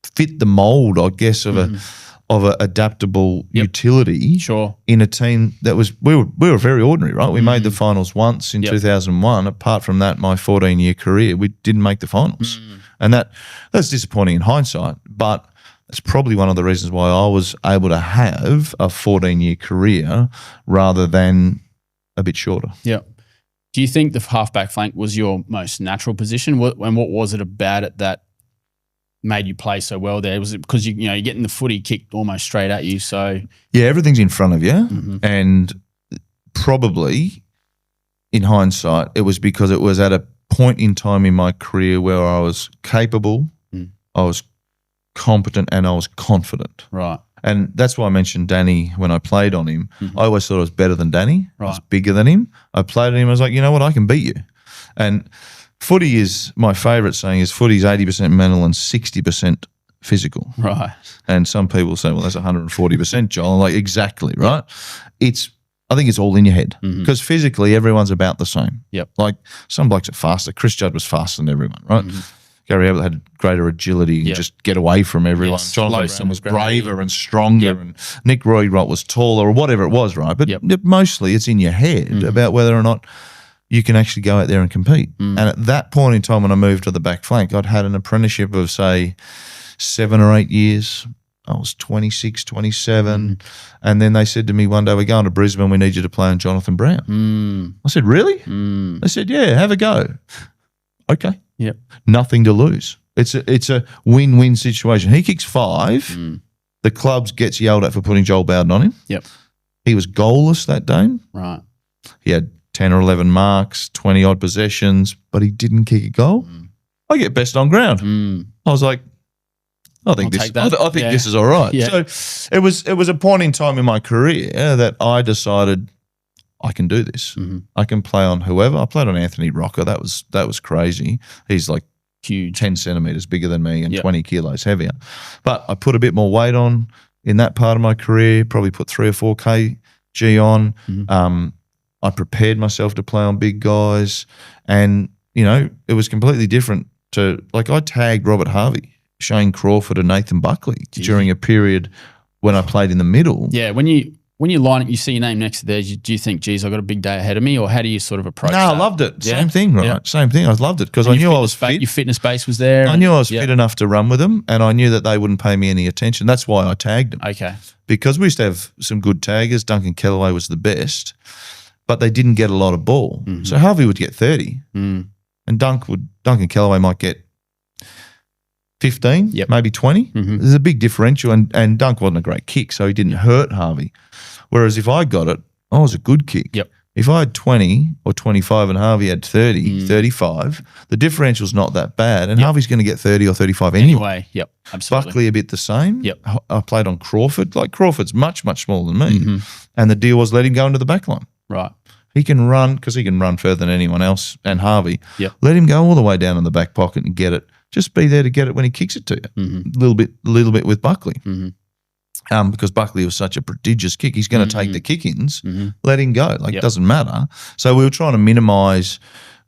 fit the mold, I guess, of a adaptable utility. In a team that was we were very ordinary, right? We made the finals once in 2001. Apart from that, my 14-year career, we didn't make the finals, and that's disappointing in hindsight, but that's probably one of the reasons why I was able to have a 14-year career rather than a bit shorter. Do you think the halfback flank was your most natural position? And what was it about it that made you play so well there? Was it because you're getting the footy kicked almost straight at you? So everything's in front of you, and probably in hindsight, it was because it was at a point in time in my career where I was capable I was competent, and I was confident. Right. And that's why I mentioned Danny when I played on him. I always thought I was better than Danny. I was bigger than him. I played on him. I was like, you know what? I can beat you. And footy is, my favourite saying is, footy is 80% mental and 60% physical. Right. And some people say, well, that's 140%, Joel. I'm like, exactly, right? I think it's all in your head because physically everyone's about the same. Yep. Like some blokes are faster. Chris Judd was faster than everyone, right? Gary Ablett had greater agility and just get away from everyone. Yes. Jonathan Wilson was braver and stronger, and Nick Roy-Wright was taller, or whatever it was, right? But mostly it's in your head about whether or not you can actually go out there and compete. And at that point in time when I moved to the back flank, I'd had an apprenticeship of, say, 7 or 8 years. I was 26, 27. And then they said to me one day, we're going to Brisbane, we need you to play on Jonathan Brown. I said, really? They said, yeah, have a go. Okay. Yep. Nothing to lose. It's a win-win situation. He kicks 5. The clubs gets yelled at for putting Joel Bowden on him. Yep. He was goalless that day. Right. He had 10 or 11 marks, 20-odd possessions, but he didn't kick a goal. I get best on ground. I was like, I think this is all right. Yeah. So it was a point in time in my career that I decided I can do this. I can play on whoever. I played on Anthony Rocker. That was crazy. He's like huge, 10 centimeters bigger than me and 20 kilos heavier. But I put a bit more weight on in that part of my career. Probably put 3 or 4 kg on. I prepared myself to play on big guys, and it was completely different to, like, I tagged Robert Harvey, Shane Crawford and Nathan Buckley during a period when I played in the middle. Yeah, when you line up, you see your name next to theirs, do you think, geez, I've got a big day ahead of me, or how do you sort of approach that? I loved it. Same thing, right? Yeah. Same thing. I loved it because I knew I was fit. Your fitness base was there. I knew I was fit enough to run with them, and I knew that they wouldn't pay me any attention. That's why I tagged them. Okay. Because we used to have some good taggers. Duncan Kellaway was the best, but they didn't get a lot of ball. So Harvey would get 30, and Duncan Kellaway might get 15, maybe 20. There's a big differential, and Dunk wasn't a great kick, so he didn't hurt Harvey. Whereas if I got it, I was a good kick. Yep. If I had 20 or 25 and Harvey had 30, 35, the differential's not that bad, and Harvey's going to get 30 or 35 anyway. Yep, absolutely. Buckley a bit the same. Yep. I played on Crawford. Like, Crawford's much, much smaller than me, and the deal was let him go into the back line. Right. He can run because he can run further than anyone else, and Harvey. Yep. Let him go all the way down in the back pocket and get it. Just be there to get it when he kicks it to you. A little bit with Buckley. Because Buckley was such a prodigious kick. He's going to take the kick-ins. Let him go. Like, it doesn't matter. So we were trying to minimise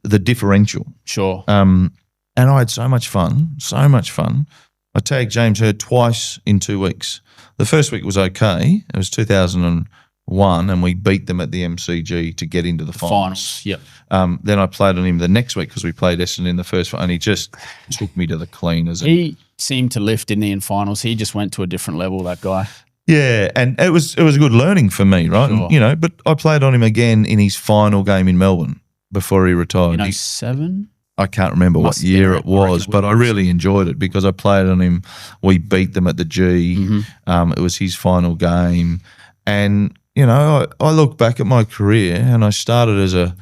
the differential. Sure. And I had so much fun. I tagged James Hird twice in 2 weeks. The first week was okay. It was 2001, and we beat them at the MCG to get into the finals. Yep. Then I played on him the next week because we played Essendon in the first one, and he just took me to the cleaners. He seemed to lift in the finals. He just went to a different level, that guy. Yeah, and it was a good learning for me, right? Sure. And, but I played on him again in his final game in Melbourne before he retired. 07? I can't remember what year it was, but I really enjoyed it because I played on him. We beat them at the G. It was his final game. And, I look back at my career and I started as a,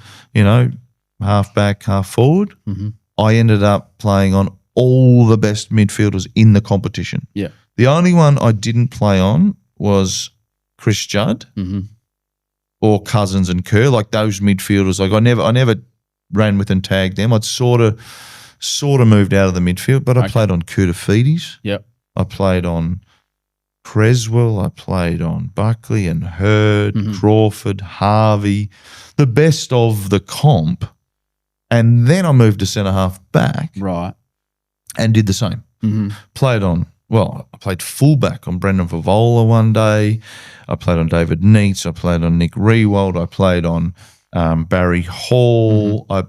half back, half forward. I ended up playing on all the best midfielders in the competition. Yeah. The only one I didn't play on was Chris Judd or Cousins and Kerr, like those midfielders. Like I never ran with and tagged them. I'd sort of moved out of the midfield, but I played on Koutafidis. Yep. I played on Creswell. I played on Buckley and Hird, Crawford, Harvey, the best of the comp. And then I moved to centre-half back. Right. And did the same. I played fullback on Brendan Favola one day. I played on David Neitz. I played on Nick Riewoldt. I played on Barry Hall. I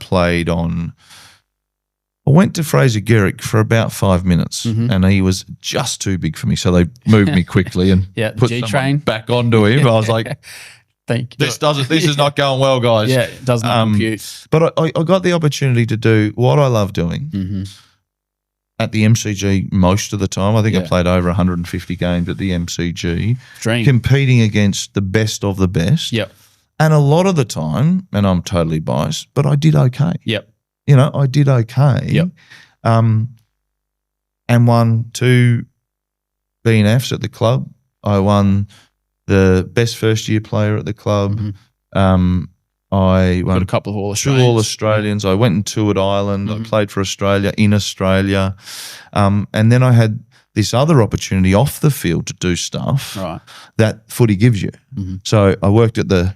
went to Fraser Gehrig for about 5 minutes, and he was just too big for me. So they moved me quickly and put someone back onto him. I was like, this is not going well, guys. Yeah, it does not compute. But I got the opportunity to do what I love doing at the MCG most of the time. I think I played over 150 games at the MCG, competing against the best of the best. Yep. And a lot of the time, and I'm totally biased, but I did okay. Yep. I did okay. Yep. and won 2 BNFs at the club. I won the best first-year player at the club. I won got a couple of All-Australians. 2 All-Australians. I went and toured Ireland. I played for Australia, in Australia. And then I had this other opportunity off the field to do stuff that footy gives you. So I worked at the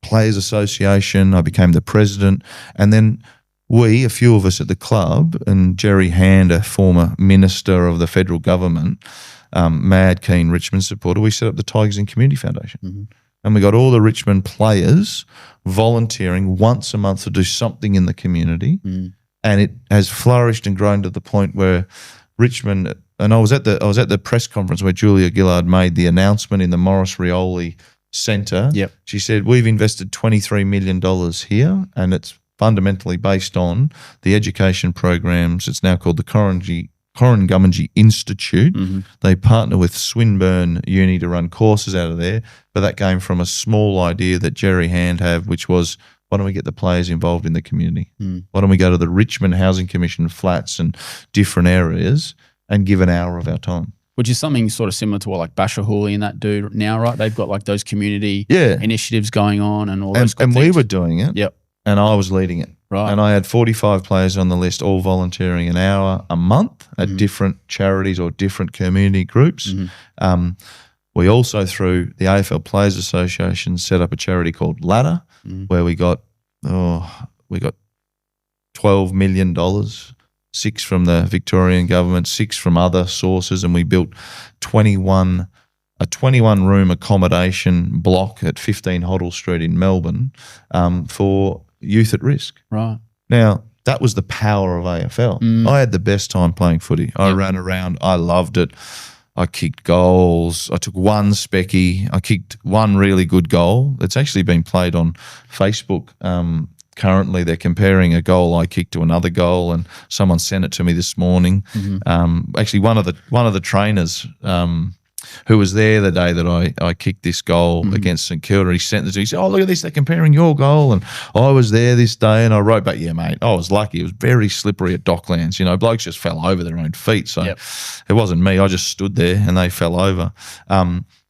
Players Association. I became the president. And then a few of us at the club, and Jerry Hand, a former minister of the federal government, mad keen Richmond supporter, we set up the Tigers and Community Foundation. And we got all the Richmond players volunteering once a month to do something in the community. And it has flourished and grown to the point where Richmond, and I was at the press conference where Julia Gillard made the announcement in the Morris Rioli Centre. She said, we've invested $23 million here, and it's fundamentally based on the education programs. It's now called the Corringummingy Institute. They partner with Swinburne Uni to run courses out of there, but that came from a small idea that Jerry Hand had, which was, why don't we get the players involved in the community? Why don't we go to the Richmond Housing Commission flats and different areas and give an hour of our time? Which is something sort of similar to what like Basher Hooley and that do now, right? They've got like those community initiatives going on and all those and we were doing it. And I was leading it. Right. And I had 45 players on the list, all volunteering an hour a month at different charities or different community groups. We also, through the AFL Players Association, set up a charity called Ladder, where we got $12 million, 6 from the Victorian government, 6 from other sources, and we built a 21-room accommodation block at 15 Hoddle Street in Melbourne for youth at risk. Right. Now, that was the power of AFL. I had the best time playing footy. I ran around. I loved it. I kicked goals. I took 1 specky. I kicked 1 really good goal. It's actually been played on Facebook. Currently, they're comparing a goal I kicked to another goal, and someone sent it to me this morning. Actually, one of the trainers who was there the day that I kicked this goal against St Kilda, he sent it to me. He said, oh, look at this, they're comparing your goal. And I was there this day, and I wrote back, yeah, mate, I was lucky. It was very slippery at Docklands. You know, blokes just fell over their own feet. So it wasn't me. I just stood there and they fell over.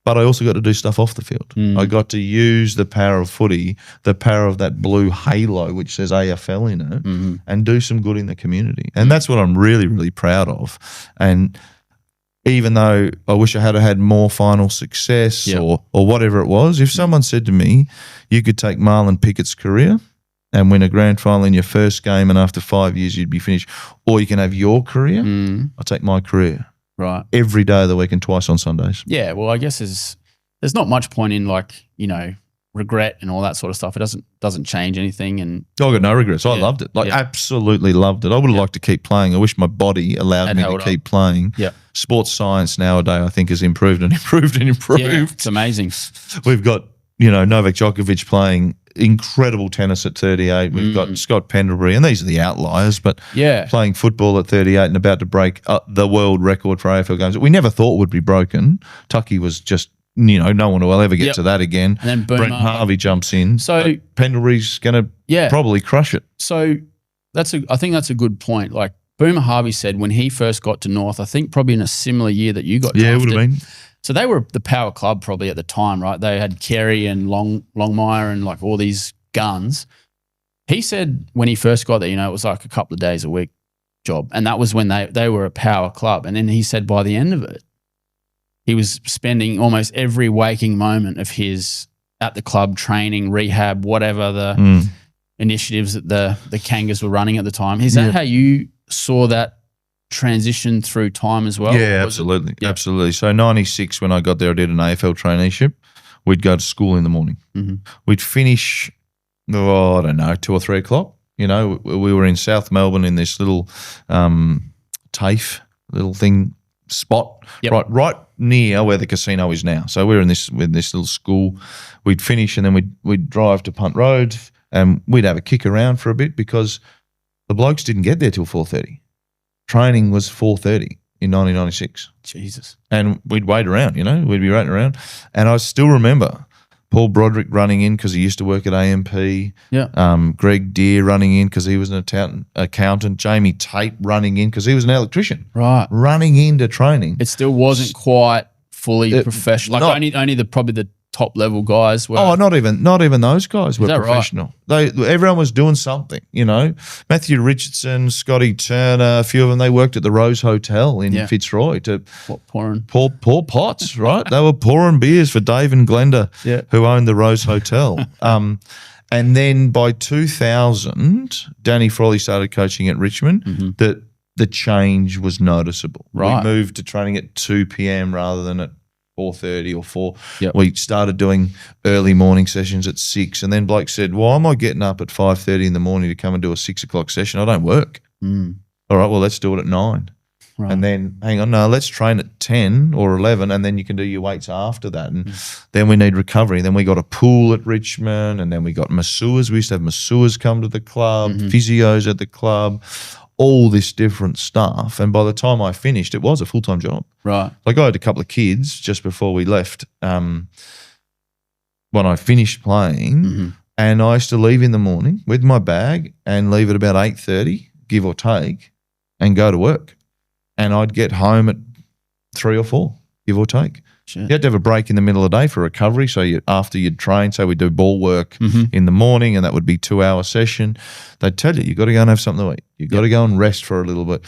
But I also got to do stuff off the field. I got to use the power of footy, the power of that blue halo, which says AFL in it, and do some good in the community. And that's what I'm really, really proud of. And even though I wish I had had more final success or whatever it was, if someone said to me, you could take Marlon Pickett's career and win a grand final in your first game and after 5 years you'd be finished, or you can have your career, I'll take my career. Right. Every day of the week and twice on Sundays. Yeah, well, I guess there's not much point in regret and all that sort of stuff. It doesn't change anything. And I got no regrets. I loved it. Absolutely loved it. I would have liked to keep playing. I wish my body allowed me to keep playing. Yeah. Sports science nowadays, I think, has improved and improved and improved. Yeah, it's amazing. We've got, Novak Djokovic playing incredible tennis at 38. We've got Scott Pendlebury, and these are the outliers, but playing football at 38 and about to break the world record for AFL games that we never thought would be broken. Tucky was just, no one will ever get to that again. And then Brent Harvey jumps in. So Pendlebury's going to probably crush it. So I think that's a good point. Like Boomer Harvey said when he first got to North, I think probably in a similar year that you got drafted. Yeah, it would have been. So they were the power club probably at the time, right? They had Kerry and Longmire and like all these guns. He said when he first got there, it was like a couple of days a week job. And that was when they were a power club. And then he said by the end of it, he was spending almost every waking moment of his at the club training, rehab, whatever the initiatives that the Kangas were running at the time. Is that how you saw that transition through time as well? Yeah, absolutely. Absolutely. So 96, when I got there, I did an AFL traineeship. We'd go to school in the morning. We'd finish, 2 or 3 o'clock. We were in South Melbourne in this little TAFE little thing spot, right near where the casino is now. So we were in this little school. We'd finish and then we'd drive to Punt Road and we'd have a kick around for a bit because the blokes didn't get there till 4:30. Training was 4:30 in 1996. Jesus. And we'd wait around, we'd be waiting around. And I still remember Paul Broderick running in because he used to work at AMP. Yeah. Greg Deere running in because he was an accountant. Jamie Tate running in because he was an electrician. Right. Running into training. It still wasn't quite fully professional. Like only probably the top level guys were. Oh, not even those guys were professional. Right? Everyone was doing something, you know. Matthew Richardson, Scotty Turner, a few of them, they worked at the Rose Hotel in Fitzroy to pour pots, right? They were pouring beers for Dave and Glenda, who owned the Rose Hotel. And then by 2000, Danny Frawley started coaching at Richmond. The change was noticeable. Right. We moved to training at 2 p.m. rather than at 4:30 or 4. Yep. We started doing early morning sessions at 6, and then Blake said, why am I getting up at 5:30 in the morning to come and do a 6 o'clock session? I don't work. All right, well, let's do it at 9. Right. And then, hang on, no, let's train at 10 or 11, and then you can do your weights after that. And then we need recovery. Then we got a pool at Richmond, and then we got masseurs. We used to have masseurs come to the club, physios at the club, all this different stuff. And by the time I finished, it was a full-time job. Right. Like I had a couple of kids just before we left when I finished playing, and I used to leave in the morning with my bag and leave at about 8:30, give or take, and go to work. And I'd get home at 3 or 4, give or take. Shit. You had to have a break in the middle of the day for recovery. So after you'd train, so we'd do ball work in the morning, and that would be 2-hour session. They'd tell you got to go and have something to eat. You got to go and rest for a little bit.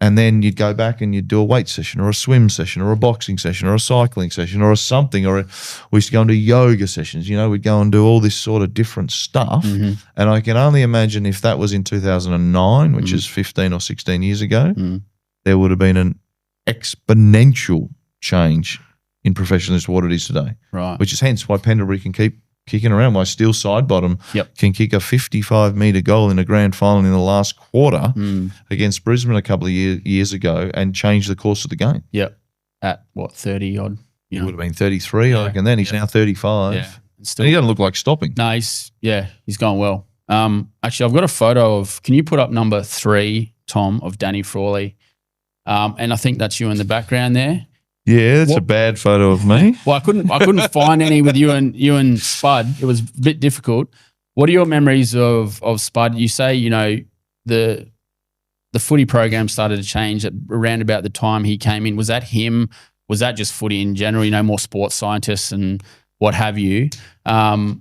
And then you'd go back and you'd do a weight session or a swim session or a boxing session or a cycling session or a something. We used to go and do yoga sessions. You know, we'd go and do all this sort of different stuff. And I can only imagine if that was in 2009, which is 15 or 16 years ago, there would have been an exponential change in professionalism to what it is today. Right. Which is hence why Pendlebury can keep kicking around. Why Steel Side Bottom can kick a 55-metre goal in a grand final in the last quarter against Brisbane a couple of years ago and change the course of the game. Yep. At what, 30-odd? He would have been 33, I reckon then. He's now 35. Yeah. And he doesn't look like stopping. No, he's gone well. Actually, I've got a photo of, can you put up number 3, Tom, of Danny Frawley? And I think that's you in the background there. Yeah, that's a bad photo of me. Well, I couldn't find any with you and Spud. It was a bit difficult. What are your memories of Spud? You say, you know, the footy program started to change around about the time he came in. Was that him? Was that just footy in general? You know, more sports scientists and what have you? And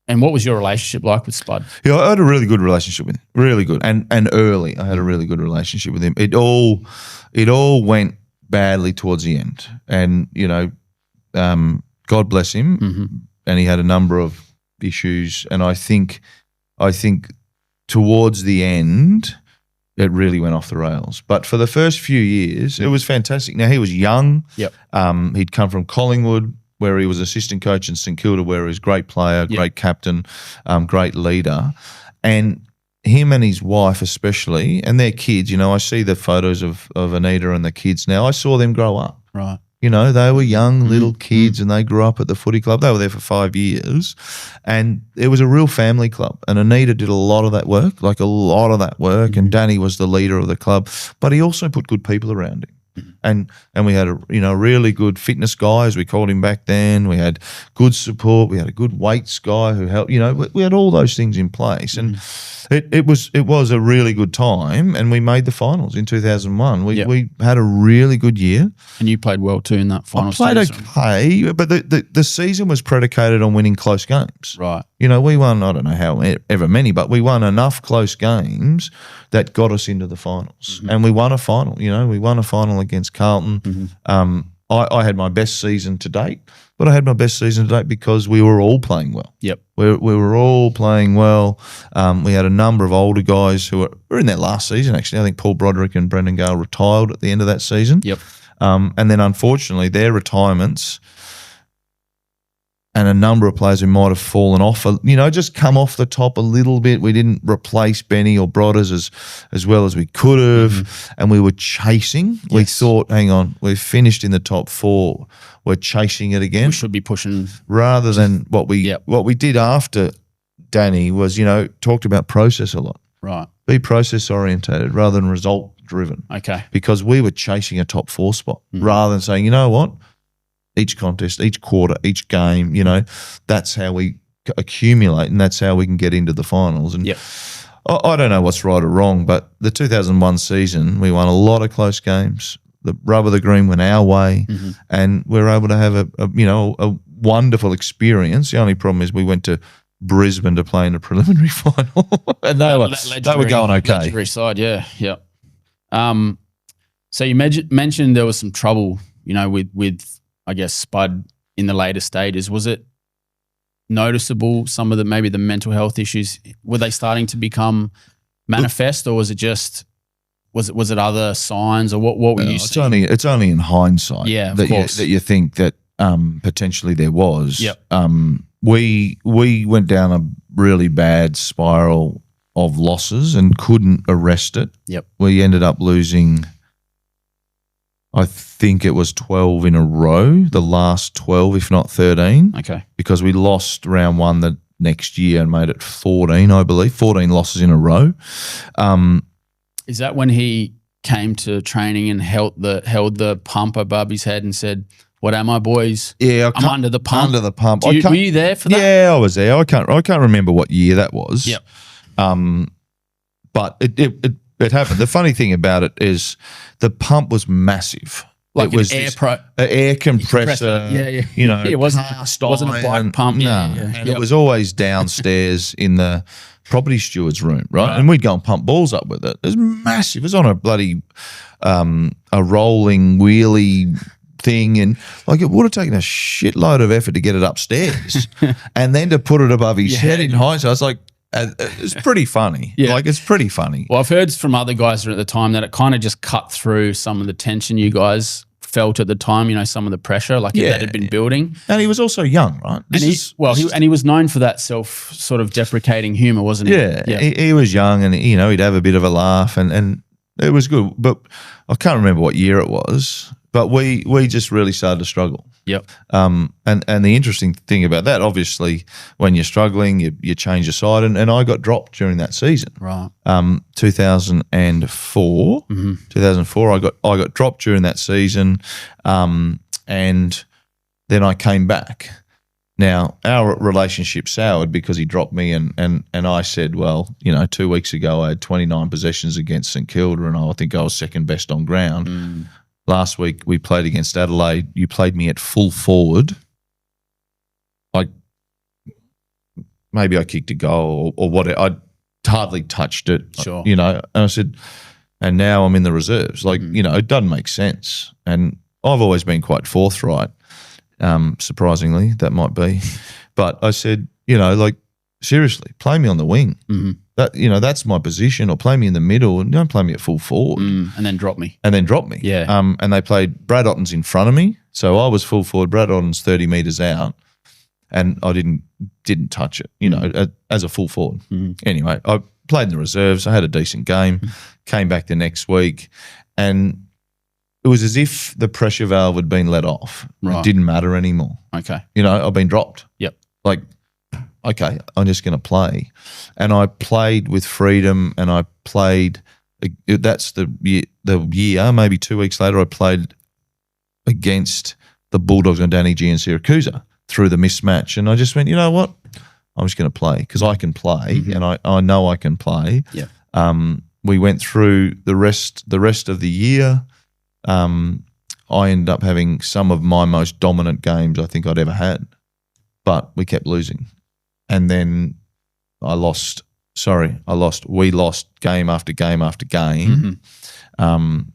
what was your relationship like with Spud? Yeah, I had a really good relationship with him, really good, and early. I had a really good relationship with him. It all went badly towards the end, and you know, God bless him. And he had a number of issues, and I think towards the end, it really went off the rails. But for the first few years, it was fantastic. Now he was young. Yep. He'd come from Collingwood, where he was assistant coach, in St Kilda, where he was a great player, great captain, great leader, and him and his wife especially, and their kids, you know, I see the photos of Anita and the kids now. I saw them grow up. Right. You know, they were young little kids and they grew up at the footy club. They were there for 5 years, and it was a real family club. And Anita did a lot of that work, and Danny was the leader of the club, but he also put good people around him. And we had a really good fitness guy, as we called him back then. We had good support. We had a good weights guy who helped. You know, we had all those things in place, and it was a really good time. And we made the finals in 2001. We had a really good year. And you played well too in that final. I played okay, but the season was predicated on winning close games. Right. You know, we won, I don't know however many, but we won enough close games that got us into the finals. And we won a final. You know, we won a final against Carlton. I had my best season to date, but I had my best season to date because we were all playing well. Yep. We were all playing well. We had a number of older guys who were in their last season, actually. I think Paul Broderick and Brendan Gale retired at the end of that season. Yep. And then unfortunately their retirements and a number of players who might have fallen off, you know, just come off the top a little bit. We didn't replace Benny or Brodders as well as we could have, and we were chasing. Yes. We thought, hang on, we've finished in the top 4. We're chasing it again. We should be pushing. Rather than what we did after Danny was, you know, talked about process a lot. Right. Be process orientated rather than result driven. Okay. Because we were chasing a top 4 spot rather than saying, you know what, each contest, each quarter, each game. That's how we accumulate, and that's how we can get into the finals. And I don't know what's right or wrong, but the 2001 season, we won a lot of close games. The rub of the green went our way, and we were able to have a wonderful experience. The only problem is we went to Brisbane to play in a preliminary final, and they were going okay. Legendary side, yeah. So you mentioned there was some trouble, with I guess Spud in the later stages. Was it noticeable? Some of maybe the mental health issues, were they starting to become manifest, or was it just was it other signs, or what were you seeing? It's only in hindsight, that you think that potentially there was. Yep. We went down a really bad spiral of losses and couldn't arrest it. Yep. We ended up losing, I think it was 12 in a row, the last 12, if not 13. Okay. Because we lost round one the next year and made it 14, I believe, 14 losses in a row. Is that when he came to training and held the pump above his head and said, "What am I, boys? Yeah, I'm under the pump." Under the pump. Were you there for that? Yeah, I was there. I can't remember what year that was. Yep. But it happened. The funny thing about it is the pump was massive. Like it was an air compressor. Yeah. It wasn't a bike pump. And it was always downstairs in the property steward's room, right? And we'd go and pump balls up with it. It was massive. It was on a bloody a rolling wheelie thing, and like it would have taken a shitload of effort to get it upstairs, and then to put it above his head in hindsight. I was like, it's pretty funny. Like it's pretty funny. Well, I've heard from other guys at the time that it kind of just cut through some of the tension you guys felt at the time. Some of the pressure that had been building. And he was also young, right? He was known for that sort of deprecating humor, wasn't he? Yeah. He was young, and he'd have a bit of a laugh, and it was good. But I can't remember what year it was. But we just really started to struggle. Yep. And the interesting thing about that, obviously, when you're struggling, you change your side, and I got dropped during that season. Right. 2004. 2004, I got dropped during that season, and then I came back. Now our relationship soured because he dropped me, and I said, well, 2 weeks ago I had 29 possessions against St Kilda, and I think I was second best on ground. Last week we played against Adelaide. You played me at full forward. Like maybe I kicked a goal or whatever. I hardly touched it. Sure. And I said, and now I'm in the reserves. Like, it doesn't make sense. And I've always been quite forthright. Surprisingly, that might be. But I said, like, seriously, play me on the wing. That's my position, or play me in the middle, and don't play me at full forward. And then drop me. Yeah. And they played Brad Otten's in front of me, so I was full forward. Brad Otten's 30 metres out, and I didn't touch it, as a full forward. Anyway, I played in the reserves. I had a decent game, came back the next week, and it was as if the pressure valve had been let off. Right. It didn't matter anymore. Okay. I've been dropped. Yep. Like, okay, I'm just going to play. And I played with freedom, and I played – that's the year, maybe 2 weeks later, I played against the Bulldogs on Danny G and Siracusa through the mismatch. And I just went, you know what? I'm just going to play because I can play, and I know I can play. Yeah. We went through the rest of the year. I ended up having some of my most dominant games I think I'd ever had, but we kept losing. And then we lost game after game after game. And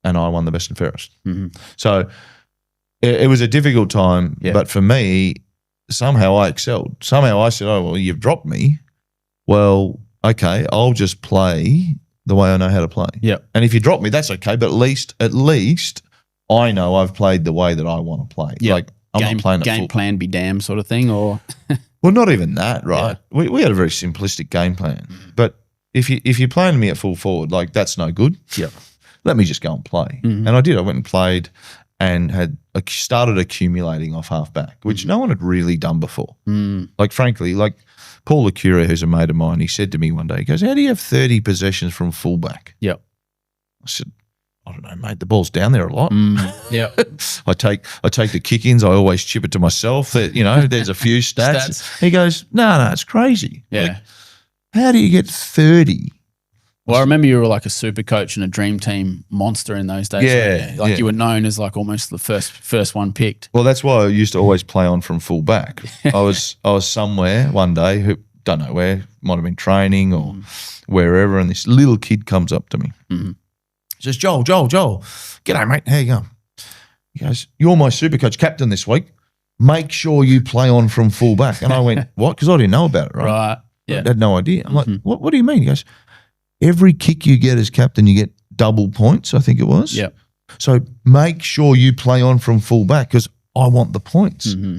I won the best and fairest. So it was a difficult time, but for me, somehow I excelled. Somehow I said, oh, well, you've dropped me. Well, okay, I'll just play the way I know how to play. Yeah. And if you drop me, that's okay, but at least I know I've played the way that I want to play. Yeah. Like I'm not playing game plan be damned sort of thing, or well, not even that, right? Yeah. We had a very simplistic game plan. But if you're playing me at full forward, like that's no good. Yeah. Let me just go and play. And I did. I went and played and had started accumulating off half back, which no one had really done before. Like frankly, like Paul Lecura, who's a mate of mine, he said to me one day, he goes, how do you have 30 possessions from fullback? Yep. I said, I don't know, mate, the ball's down there a lot. Yeah. I take the kick-ins. I always chip it to myself. That, there's a few stats. He goes, no, it's crazy. Yeah. Like, how do you get 30? Well, I remember you were like a super coach and a dream team monster in those days. Yeah. You were known as like almost the first one picked. Well, that's why I used to always play on from full back. I was somewhere one day, don't know where, might have been training or wherever, and this little kid comes up to me. Mm-hmm. He says, Joel, g'day, mate, how you going? He goes, you're my super coach captain this week. Make sure you play on from full back. And I went, what? Because I didn't know about it, right? Right, yeah. I had no idea. I'm like, what do you mean? He goes, every kick you get as captain, you get double points, I think it was. Yeah. So make sure you play on from full back because I want the points. Mm-hmm.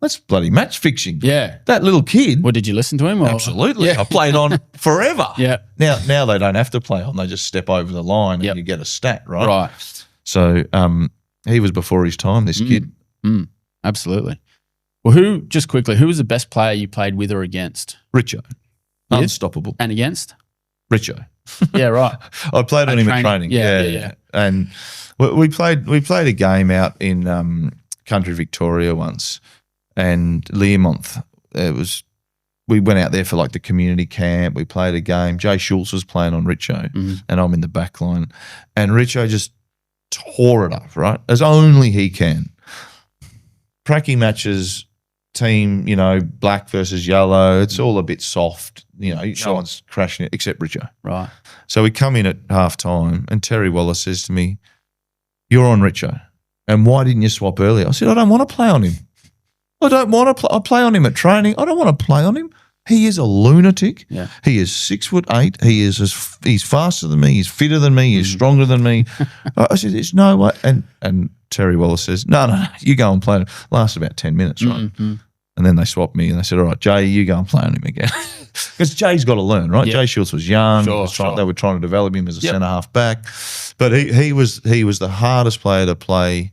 That's bloody match fixing. Yeah. That little kid. Well, did you listen to him? Or? Absolutely. Yeah. I played on forever. Yeah. Now they don't have to play on. They just step over the line and you get a stat, right? Right. So he was before his time, this kid. Absolutely. Well, who was the best player you played with or against? Richo. Unstoppable. And against? Richo. Yeah, right. I played on him at training. Yeah. And we played a game out in country Victoria once, and Learmonth. We went out there for like the community camp. We played a game. Jay Schultz was playing on Richo, and I'm in the back line, and Richo just tore it up, right, as only he can. Pracky matches, team, black versus yellow. It's all a bit soft. Someone's crashing it, except Richo. Right. So we come in at half time, and Terry Wallace says to me, "You're on Richo, and why didn't you swap earlier?" I said, "I don't want to play on him. I don't want to play. I play on him at training. I don't want to play on him. He is a lunatic. Yeah. He is 6'8". He's faster than me. He's fitter than me. He's stronger than me." I said, "There's no way." And Terry Wallace says, No, you go and play on him. Lasts about 10 minutes, right? Mm-hmm. And then they swapped me and they said, "All right, Jay, you go and play on him again." Because Jay's got to learn, right? Jay Schultz was young. They were trying to develop him as a centre-half back. But he was the hardest player to play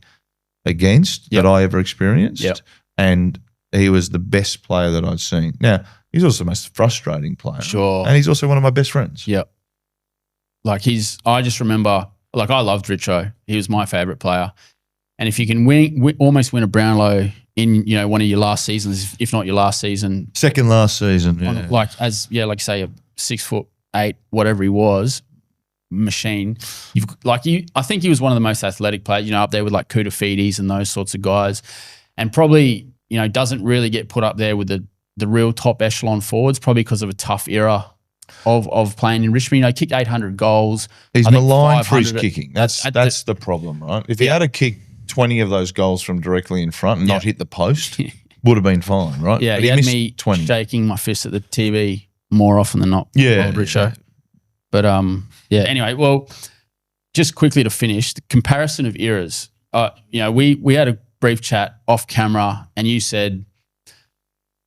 against that I ever experienced. Yep. And he was the best player that I'd seen. Now, he's also the most frustrating player. Sure. And he's also one of my best friends. Yep. I just remember, I loved Richo. He was my favourite player. And if you can almost win a Brownlow in, one of your last seasons, if not your last season. Second last season, yeah. Like say a 6'8", whatever he was, machine. I think he was one of the most athletic players, up there with like Kutafidis and those sorts of guys. And probably, doesn't really get put up there with the real top echelon forwards, probably because of a tough era of playing in Richmond. He kicked 800 goals. He's maligned for his kicking. That's the problem, right? If he had to kick 20 of those goals from directly in front and not hit the post, would have been fine, right? Yeah, but he had missed me 20. shaking my fist at the TV more often than not. Yeah. Richo. But anyway, well, just quickly to finish, the comparison of eras. We had a brief chat off camera and you said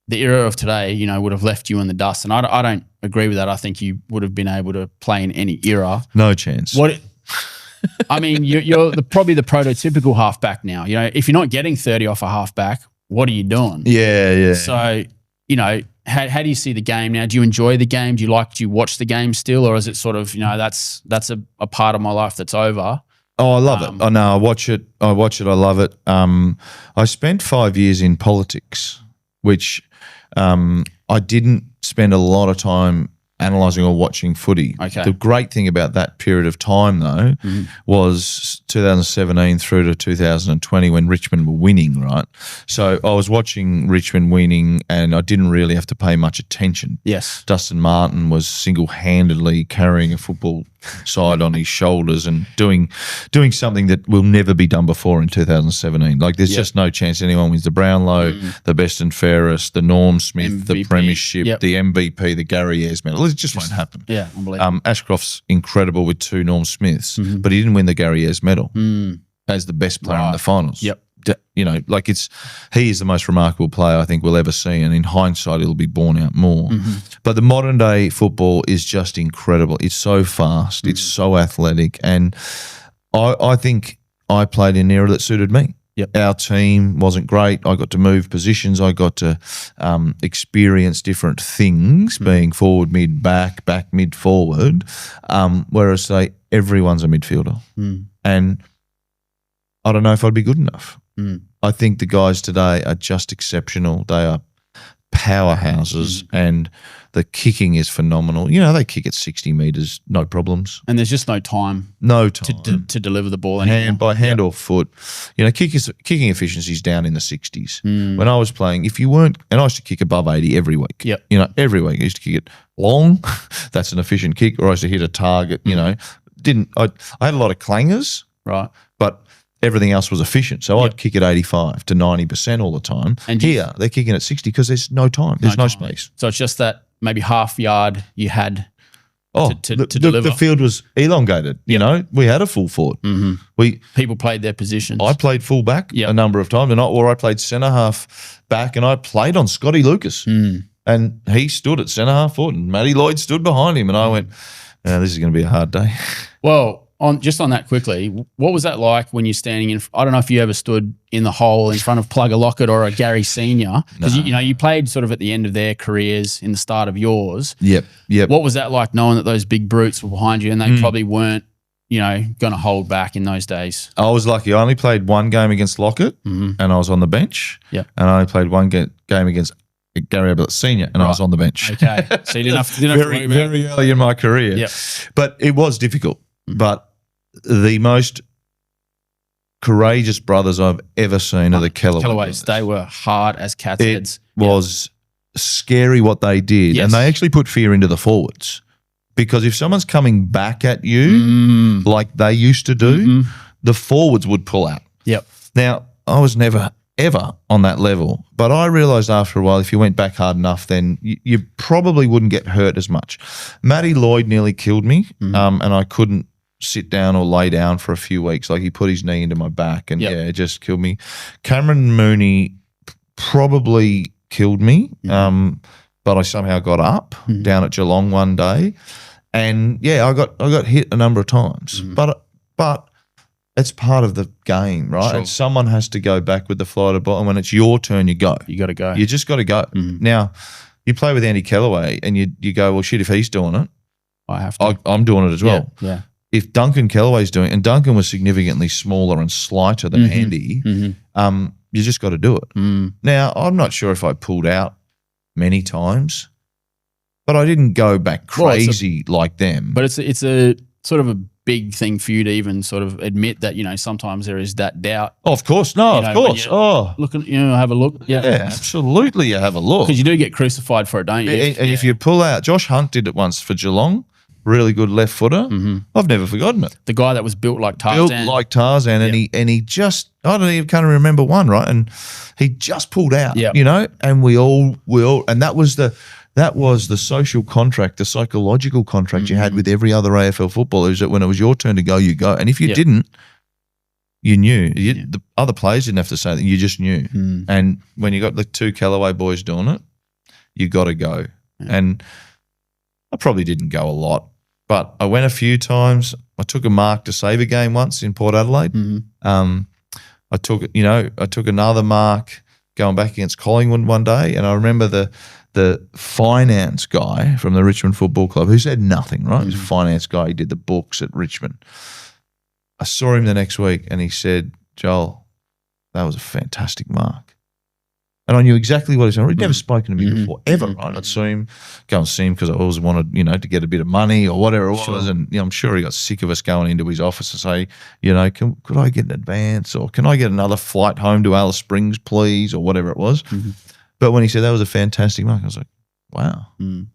the era of today, would have left you in the dust. And I don't agree with that. I think you would have been able to play in any era. No chance. You're probably the prototypical halfback now. If you're not getting 30 off a halfback, what are you doing? Yeah. So, how do you see the game now? Do you enjoy the game? Do you watch the game still? Or is it sort of, that's a part of my life that's over? Oh, I love it. I watch it. I love it. I spent 5 years in politics, which I didn't spend a lot of time analysing or watching footy. Okay. The great thing about that period of time, though, was 2017 through to 2020 when Richmond were winning, right? So I was watching Richmond winning and I didn't really have to pay much attention. Yes. Dustin Martin was single-handedly carrying a football side on his shoulders and doing something that will never be done before in 2017. Like there's just no chance anyone wins the Brownlow, the best and fairest, the Norm Smith, MVP. the premiership, the MVP, the Gary Ayres medal. It just won't happen. Yeah, unbelievable. Ashcroft's incredible with 2 Norm Smiths, but he didn't win the Gary Ayres medal as the best player in the finals. Yep. He is the most remarkable player I think we'll ever see, and in hindsight it'll be borne out more. But the modern day football is just incredible. It's so fast, it's so athletic, and I think I played in an era that suited me. Yep. Our team wasn't great. I got to move positions. I got to experience different things, being forward, mid, back, mid, forward. Whereas, say, everyone's a midfielder. And I don't know if I'd be good enough. I think the guys today are just exceptional. They are powerhouses, and the kicking is phenomenal. You know, they kick at 60 metres, no problems. And there's just no time. No time. To deliver the ball anymore. By hand or foot. You know, kicking efficiency is down in the 60s. When I was playing, if you weren't, and I used to kick above 80 every week. Yep. You know, every week. I used to kick it long. That's an efficient kick. Or I used to hit a target, you know. I had a lot of clangers. Right. But everything else was efficient. So I'd kick at 85 to 90% all the time. And here, they're kicking at 60 because there's no time. There's no space. So it's just that maybe half yard you had to deliver. The field was elongated. You know, we had a full forward. People played their positions. I played full back a number of times, or I played centre half back, and I played on Scotty Lucas. And he stood at centre half forward, and Matty Lloyd stood behind him, and I went, this is going to be a hard day. Well, on that quickly, what was that like when you're standing in? I don't know if you ever stood in the hole in front of Plugger Lockett or a Gary Senior, because you played sort of at the end of their careers, in the start of yours. Yep. What was that like, knowing that those big brutes were behind you and they probably weren't, going to hold back in those days? I was lucky. I only played one game against Lockett, and I was on the bench. Yeah. And I only played one game against Gary Ablett Senior, and I was on the bench. Okay, so you didn't have to worry about very early in my career. Yep. But it was difficult. But the most courageous brothers I've ever seen are the Kelleways. They were hard as cat's heads. It was scary what they did, and they actually put fear into the forwards, because if someone's coming back at you like they used to do, the forwards would pull out. Yep. Now, I was never ever on that level, but I realised after a while, if you went back hard enough, then you probably wouldn't get hurt as much. Matty Lloyd nearly killed me, and I couldn't sit down or lay down for a few weeks. Like, he put his knee into my back, and it just killed me. Cameron Mooney probably killed me, but I somehow got up down at Geelong one day, and I got hit a number of times, but it's part of the game, right? Sure. And someone has to go back with the fly to the bottom. When it's your turn, you go. You got to go. You just got to go. Now, you play with Andy Kellaway, and you go, well, shit, if he's doing it, I have to. I'm doing it as well. Yeah. If Duncan Kellaway's doing it, and Duncan was significantly smaller and slighter than Andy, you just got to do it. Now, I'm not sure if I pulled out many times, but I didn't go back crazy like them. But it's a sort of a big thing for you to even sort of admit that, sometimes there is that doubt. Oh, of course. No, of course. Look at, have a look. Yeah, absolutely. You have a look. Because you do get crucified for it, don't you? And if you pull out, Josh Hunt did it once for Geelong, really good left footer. I've never forgotten it. The guy that was built like Tarzan. And he just, I don't even kind of remember one, right? And he just pulled out, and we all, and that was the social contract, the psychological contract you had with every other AFL footballer, is that when it was your turn to go, you go. And if you didn't, you knew. The other players didn't have to say that. You just knew. And when you got the two Kellaway boys doing it, you got to go. And I probably didn't go a lot, but I went a few times. I took a mark to save a game once in Port Adelaide. I took another mark going back against Collingwood one day, and I remember the finance guy from the Richmond Football Club, who said nothing, right? He was a finance guy. He did the books at Richmond. I saw him the next week, and he said, "Joel, that was a fantastic mark." And I knew exactly what he was saying. He'd never spoken to me before, ever, right? I'd go and see him because I always wanted, to get a bit of money or whatever it was. And I'm sure he got sick of us going into his office and say, could I get an advance, or can I get another flight home to Alice Springs, please, or whatever it was. But when he said that was a fantastic mark, I was like, wow.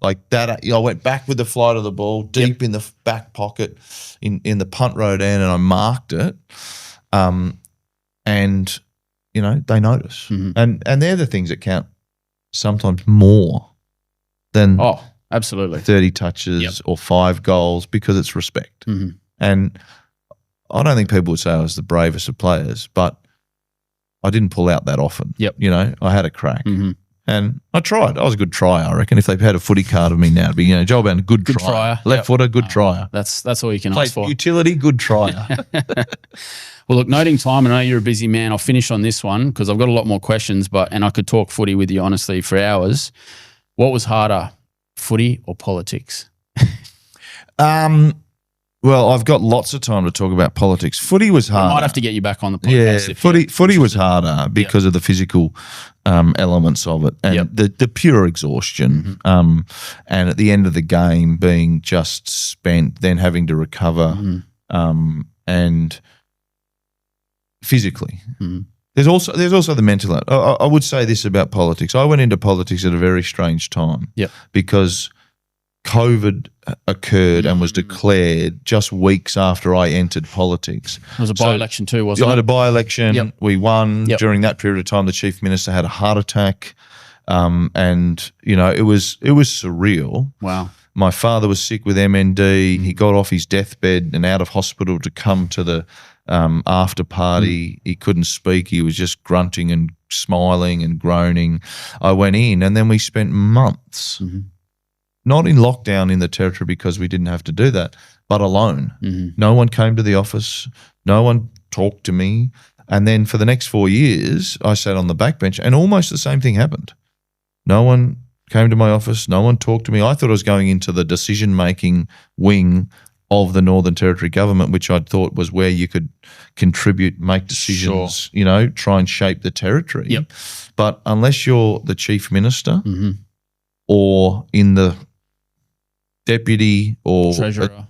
Like that, I went back with the flight of the ball, deep in the back pocket in the punt road end, and I marked it. And they notice. And they're the things that count sometimes more than absolutely 30 touches or 5 goals, because it's respect. And I don't think people would say I was the bravest of players, but I didn't pull out that often. I had a crack. And I tried. I was a good trier, I reckon. If they had a footy card of me now, it'd be, Joel Bowden, good trier. Left footer, good trier. That's all you can Played ask for. utility, good trier. Well, look, noting time, I know you're a busy man. I'll finish on this one because I've got a lot more questions, and I could talk footy with you, honestly, for hours. What was harder, footy or politics? Well, I've got lots of time to talk about politics. Footy was harder. I might have to get you back on the podcast. Yeah, footy was harder because of the physical elements of it and the pure exhaustion. And at the end of the game, being just spent, then having to recover, and physically. There's also the mental. I would say this about politics. I went into politics at a very strange time. Because COVID occurred and was declared just weeks after I entered politics. It was a by-election too, wasn't it? I had a by-election. We won. During that period of time, the Chief Minister had a heart attack. And, it was surreal. Wow. My father was sick with MND. He got off his deathbed and out of hospital to come to the after party. He couldn't speak. He was just grunting and smiling and groaning. I went in and then we spent months not in lockdown in the territory because we didn't have to do that, but alone. No one came to the office. No one talked to me. And then for the next 4 years, I sat on the backbench and almost the same thing happened. No one came to my office. No one talked to me. I thought I was going into the decision-making wing of the Northern Territory government, which I thought was where you could contribute, make decisions, try and shape the territory. But unless you're the Chief Minister or in the Deputy or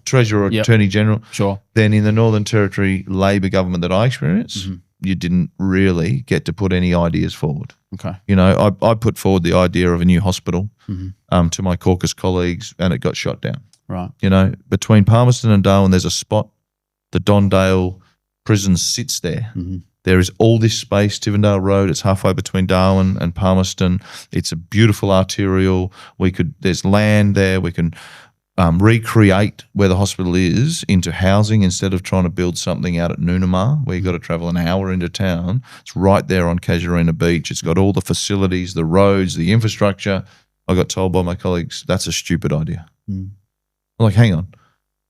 Treasurer or Attorney General, then in the Northern Territory Labor government that I experienced, you didn't really get to put any ideas forward. Okay. I put forward the idea of a new hospital to my caucus colleagues and it got shot down. Right. Between Palmerston and Darwin, there's a spot. The Dondale prison sits there. There is all this space, Tivendale Road. It's halfway between Darwin and Palmerston. It's a beautiful arterial. There's land there. We can recreate where the hospital is into housing instead of trying to build something out at Noonamar where you've got to travel an hour into town. It's right there on Casuarina Beach. It's got all the facilities, the roads, the infrastructure. I got told by my colleagues, that's a stupid idea. I'm like, hang on.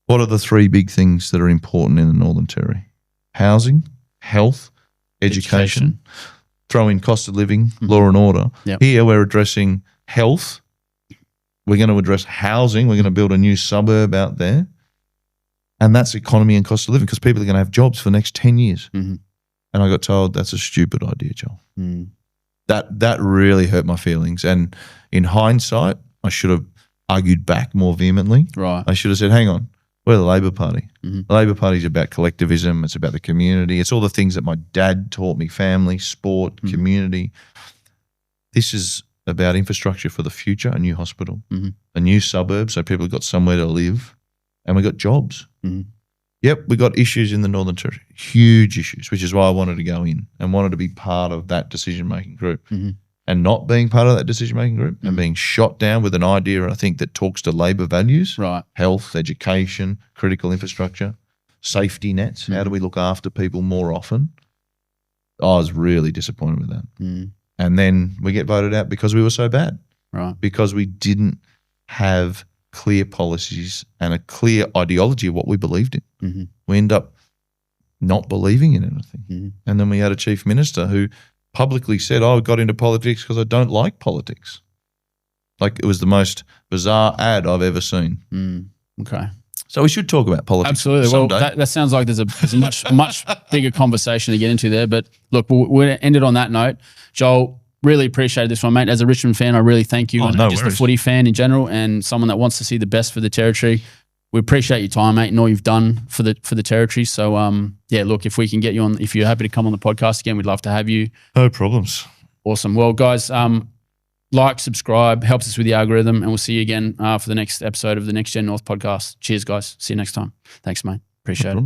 What are the three big things that are important in the Northern Territory? Housing, health, education. Throw in cost of living, law and order. Here we're addressing health. We're going to address housing. We're going to build a new suburb out there. And that's economy and cost of living because people are going to have jobs for the next 10 years. And I got told that's a stupid idea, Joel. That really hurt my feelings. And in hindsight, I should have argued back more vehemently. Right. I should have said, hang on, we're the Labor Party. The Labor Party is about collectivism. It's about the community. It's all the things that my dad taught me, family, sport, community. This is about infrastructure for the future, a new hospital, a new suburb so people have got somewhere to live, and we got jobs. Yep, we got issues in the Northern Territory, huge issues, which is why I wanted to go in and wanted to be part of that decision-making group. And not being part of that decision-making group and being shot down with an idea, I think, that talks to Labor values, health, education, critical infrastructure, safety nets. How do we look after people more often? I was really disappointed with that. And then we get voted out because we were so bad. Right. Because we didn't have clear policies and a clear ideology of what we believed in. We end up not believing in anything. And then we had a Chief Minister who publicly said, I got into politics because I don't like politics. Like it was the most bizarre ad I've ever seen. Okay. So we should talk about politics. Absolutely. Someday. Well, that sounds like there's a much bigger conversation to get into there. But look, we'll end it on that note. Joel, really appreciated this one, mate. As a Richmond fan, I really thank you. And just a footy fan in general and someone that wants to see the best for the territory. We appreciate your time, mate, and all you've done for the territory. So, look, if we can get you on, if you're happy to come on the podcast again, we'd love to have you. No problems. Awesome. Well, guys, like, subscribe, helps us with the algorithm, and we'll see you again for the next episode of the NextGen North podcast. Cheers, guys. See you next time. Thanks, mate. Appreciate it.